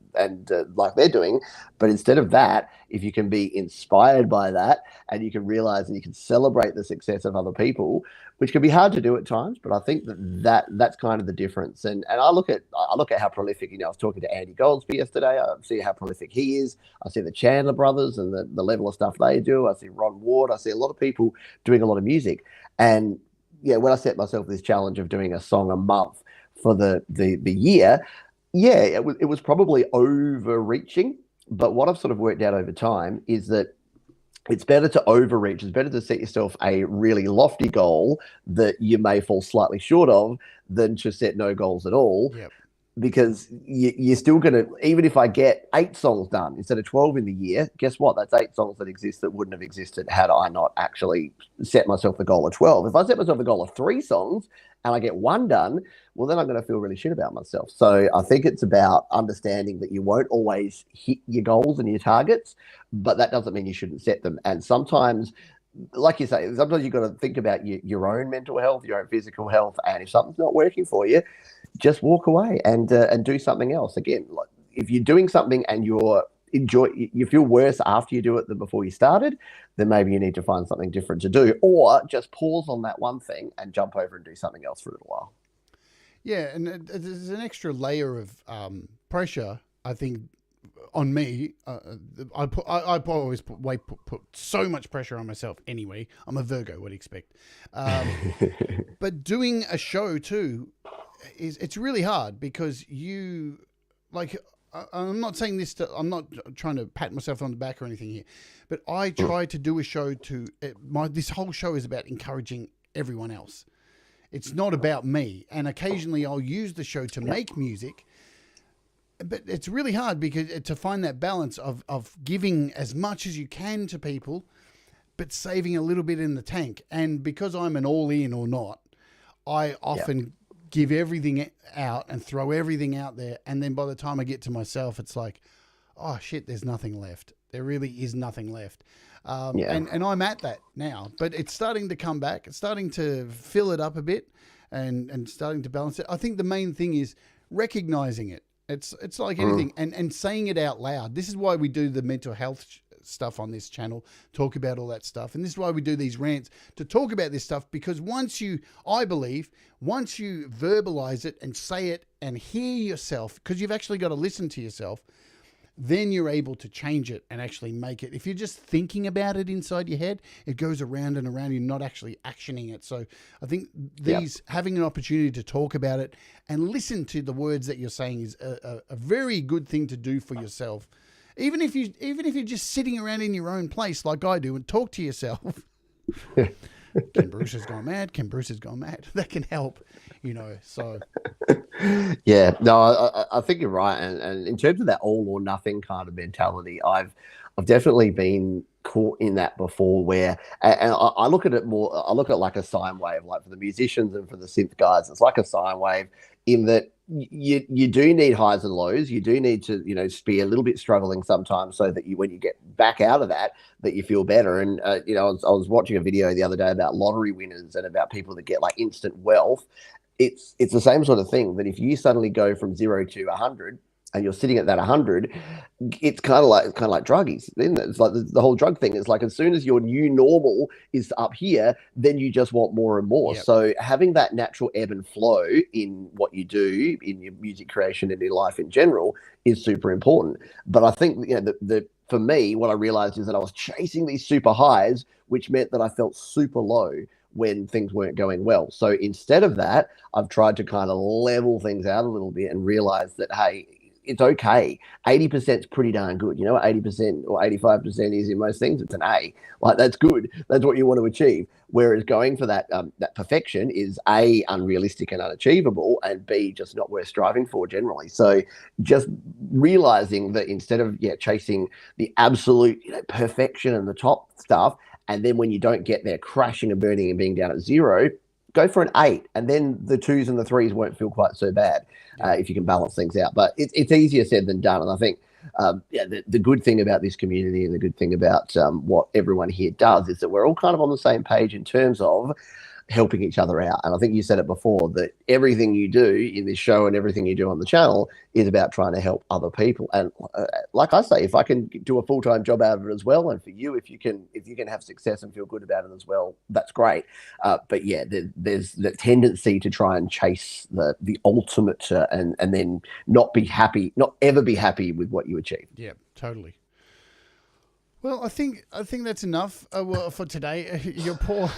C: like they're doing, but instead of that, if you can be inspired by that and you can realize and you can celebrate the success of other people, which can be hard to do at times, but I think that's kind of the difference. And I look at how prolific, I was talking to Andy Goldsby yesterday. I see how prolific he is. I see the Chandler brothers and the level of stuff they do. I see Ron Ward. I see a lot of people doing a lot of music. And when I set myself this challenge of doing a song a month for the year, it was probably overreaching. But what I've sort of worked out over time is that it's better to overreach. It's better to set yourself a really lofty goal that you may fall slightly short of than to set no goals at all.
A: Yep.
C: Because you're still going to, even if I get 8 songs done instead of 12 in the year, guess what? That's 8 songs that exist that wouldn't have existed had I not actually set myself the goal of 12. If I set myself the goal of 3 songs and I get 1 done, well, then I'm going to feel really shit about myself. So I think it's about understanding that you won't always hit your goals and your targets, but that doesn't mean you shouldn't set them. And sometimes, like you say, sometimes you've got to think about your own mental health, your own physical health, and if something's not working for you, just walk away and do something else. Again, like if you're doing something and you feel worse after you do it than before you started, then maybe you need to find something different to do, or just pause on that one thing and jump over and do something else for a little while.
A: Yeah, and there's an extra layer of pressure, I think, on me. I always put so much pressure on myself anyway. I'm a Virgo, what do you expect? But doing a show too, it's really hard because I'm not saying this I'm not trying to pat myself on the back or anything here, but I try to do a show this whole show is about encouraging everyone else. It's not about me. And occasionally I'll use the show to make music, but it's really hard because to find that balance of giving as much as you can to people, but saving a little bit in the tank. And because I'm an all in or not, I often give everything out and throw everything out there. And then by the time I get to myself, it's like, oh shit, there's nothing left. There really is nothing left. And I'm at that now, but it's starting to come back. It's starting to fill it up a bit and starting to balance it. I think the main thing is recognizing it. It's like anything and saying it out loud. This is why we do the mental health stuff on this channel, talk about all that stuff. And this is why we do these rants, to talk about this stuff, because I believe once you verbalize it and say it and hear yourself, because you've actually got to listen to yourself, then you're able to change it and actually make it. If you're just thinking about it inside your head, it goes around and around. You're not actually actioning it. So I think having an opportunity to talk about it and listen to the words that you're saying is a very good thing to do for yourself. Even if you're just sitting around in your own place like I do and talk to yourself. Ken Bruce has gone mad. Ken Bruce has gone mad. That can help, so.
C: Yeah, no, I think you're right. And in terms of that all or nothing kind of mentality, I've definitely been caught in that before where, and I look at it more, I look at it like a sine wave, like for the musicians and for the synth guys, it's like a sine wave in that you do need highs and lows. You do need to, be a little bit struggling sometimes so that when you get back out of that you feel better. And, I was watching a video the other day about lottery winners and about people that get like instant wealth. It's the same sort of thing, that if you suddenly go from 0 to 100 and you're sitting at that 100, it's kind of like druggies. Then it's like the whole drug thing. It's like as soon as your new normal is up here, then you just want more and more. Yep. So having that natural ebb and flow in what you do in your music creation and in life in general is super important. But I think for me, what I realized is that I was chasing these super highs, which meant that I felt super low when things weren't going well. So instead of that, I've tried to kind of level things out a little bit and realize that, hey, it's okay. 80% is pretty darn good. You know what 80% or 85% is in most things? It's an A. Like, that's good. That's what you want to achieve. Whereas going for that perfection is A, unrealistic and unachievable, and B, just not worth striving for generally. So just realizing that instead of chasing the absolute perfection and the top stuff, and then when you don't get there, crashing and burning and being down at 0, go for an 8, and then the 2s and the 3s won't feel quite so bad if you can balance things out. But it's easier said than done, and I think the good thing about this community and the good thing about what everyone here does is that we're all kind of on the same page in terms of helping each other out. And I think you said it before, that everything you do in this show and everything you do on the channel is about trying to help other people. And like I say, if I can do a full-time job out of it as well, and for you, if you can have success and feel good about it as well, that's great. But yeah, there's the tendency to try and chase the ultimate and then not ever be happy with what you achieve.
A: Yeah, totally. Well, I think that's enough for today. You're poor.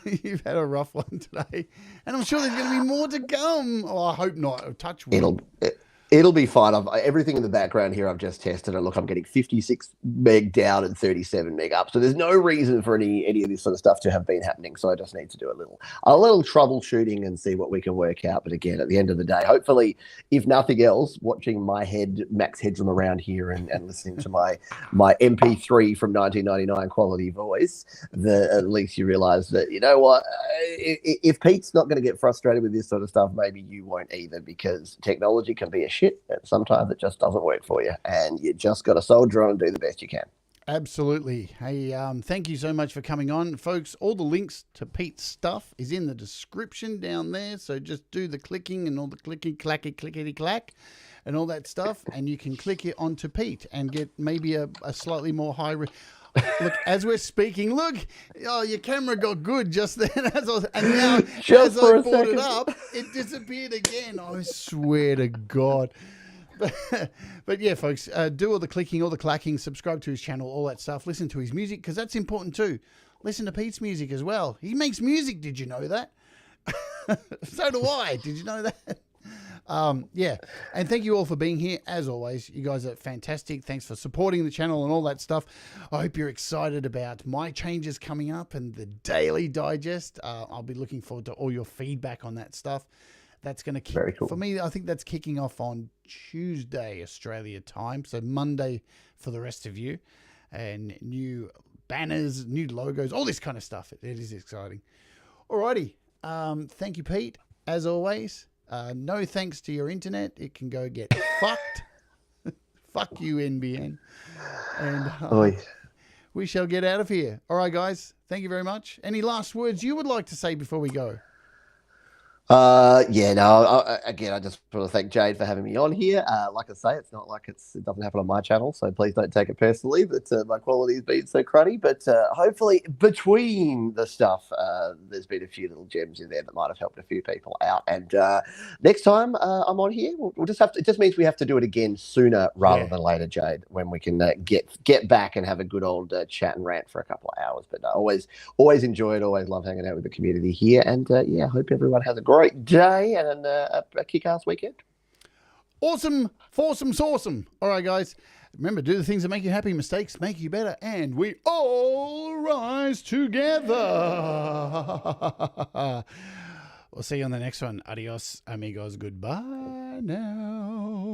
A: You've had a rough one today, and I'm sure there's going to be more to come. Oh, I hope not. Touch wood.
C: It'll be fine. Everything in the background here, I've just tested it. Look, I'm getting 56 meg down and 37 meg up. So there's no reason for any of this sort of stuff to have been happening. So I just need to do a little troubleshooting and see what we can work out. But again, at the end of the day, hopefully, if nothing else, watching my Max Headroom around here and listening to my MP3 from 1999 quality voice, at least you realise that, you know what, if Pete's not going to get frustrated with this sort of stuff, maybe you won't either, because technology can be a shit, and sometimes it just doesn't work for you, and you just got to soldier on and do the best you can.
A: Absolutely. Hey, thank you so much for coming on, folks. All the links to Pete's stuff is in the description down there, so just do the clicking and all the clickety clack and all that stuff, and you can click it onto Pete and get maybe a slightly more high look, as we're speaking, your camera got good just then, and now as I brought it up, it disappeared again. I swear to God. But yeah, folks, do all the clicking, all the clacking, subscribe to his channel, all that stuff. Listen to his music, because that's important too. Listen to Pete's music as well. He makes music. Did you know that? So do I. Did you know that? Yeah, and thank you all for being here. As always, you guys are fantastic. Thanks for supporting the channel and all that stuff. I hope you're excited about my changes coming up and the daily digest. I'll be looking forward to all your feedback on that stuff. That's going to kick, very cool. For me, I think that's kicking off on Tuesday, Australia time. So Monday for the rest of you. And new banners, new logos, all this kind of stuff. It is exciting. Alrighty. Thank you, Pete. As always. No thanks to your internet. It can go get fucked. Fuck you, NBN. And we shall get out of here. All right, guys. Thank you very much. Any last words you would like to say before we go?
C: Again, I just want to thank Jade for having me on here. Like I say, it's not like it doesn't happen on my channel, so please don't take it personally that my quality has been so cruddy. But hopefully, between the stuff, there's been a few little gems in there that might have helped a few people out. And next time I'm on here, we'll just have to. It just means we have to do it again sooner rather than later, Jade, when we can get back and have a good old chat and rant for a couple of hours. But always enjoy it. Always love hanging out with the community here. And I hope everyone has a great day and a kick-ass weekend.
A: Awesome, foursome, sawsome. All right, guys. Remember, do the things that make you happy. Mistakes make you better. And we all rise together. We'll see you on the next one. Adios, amigos. Goodbye now.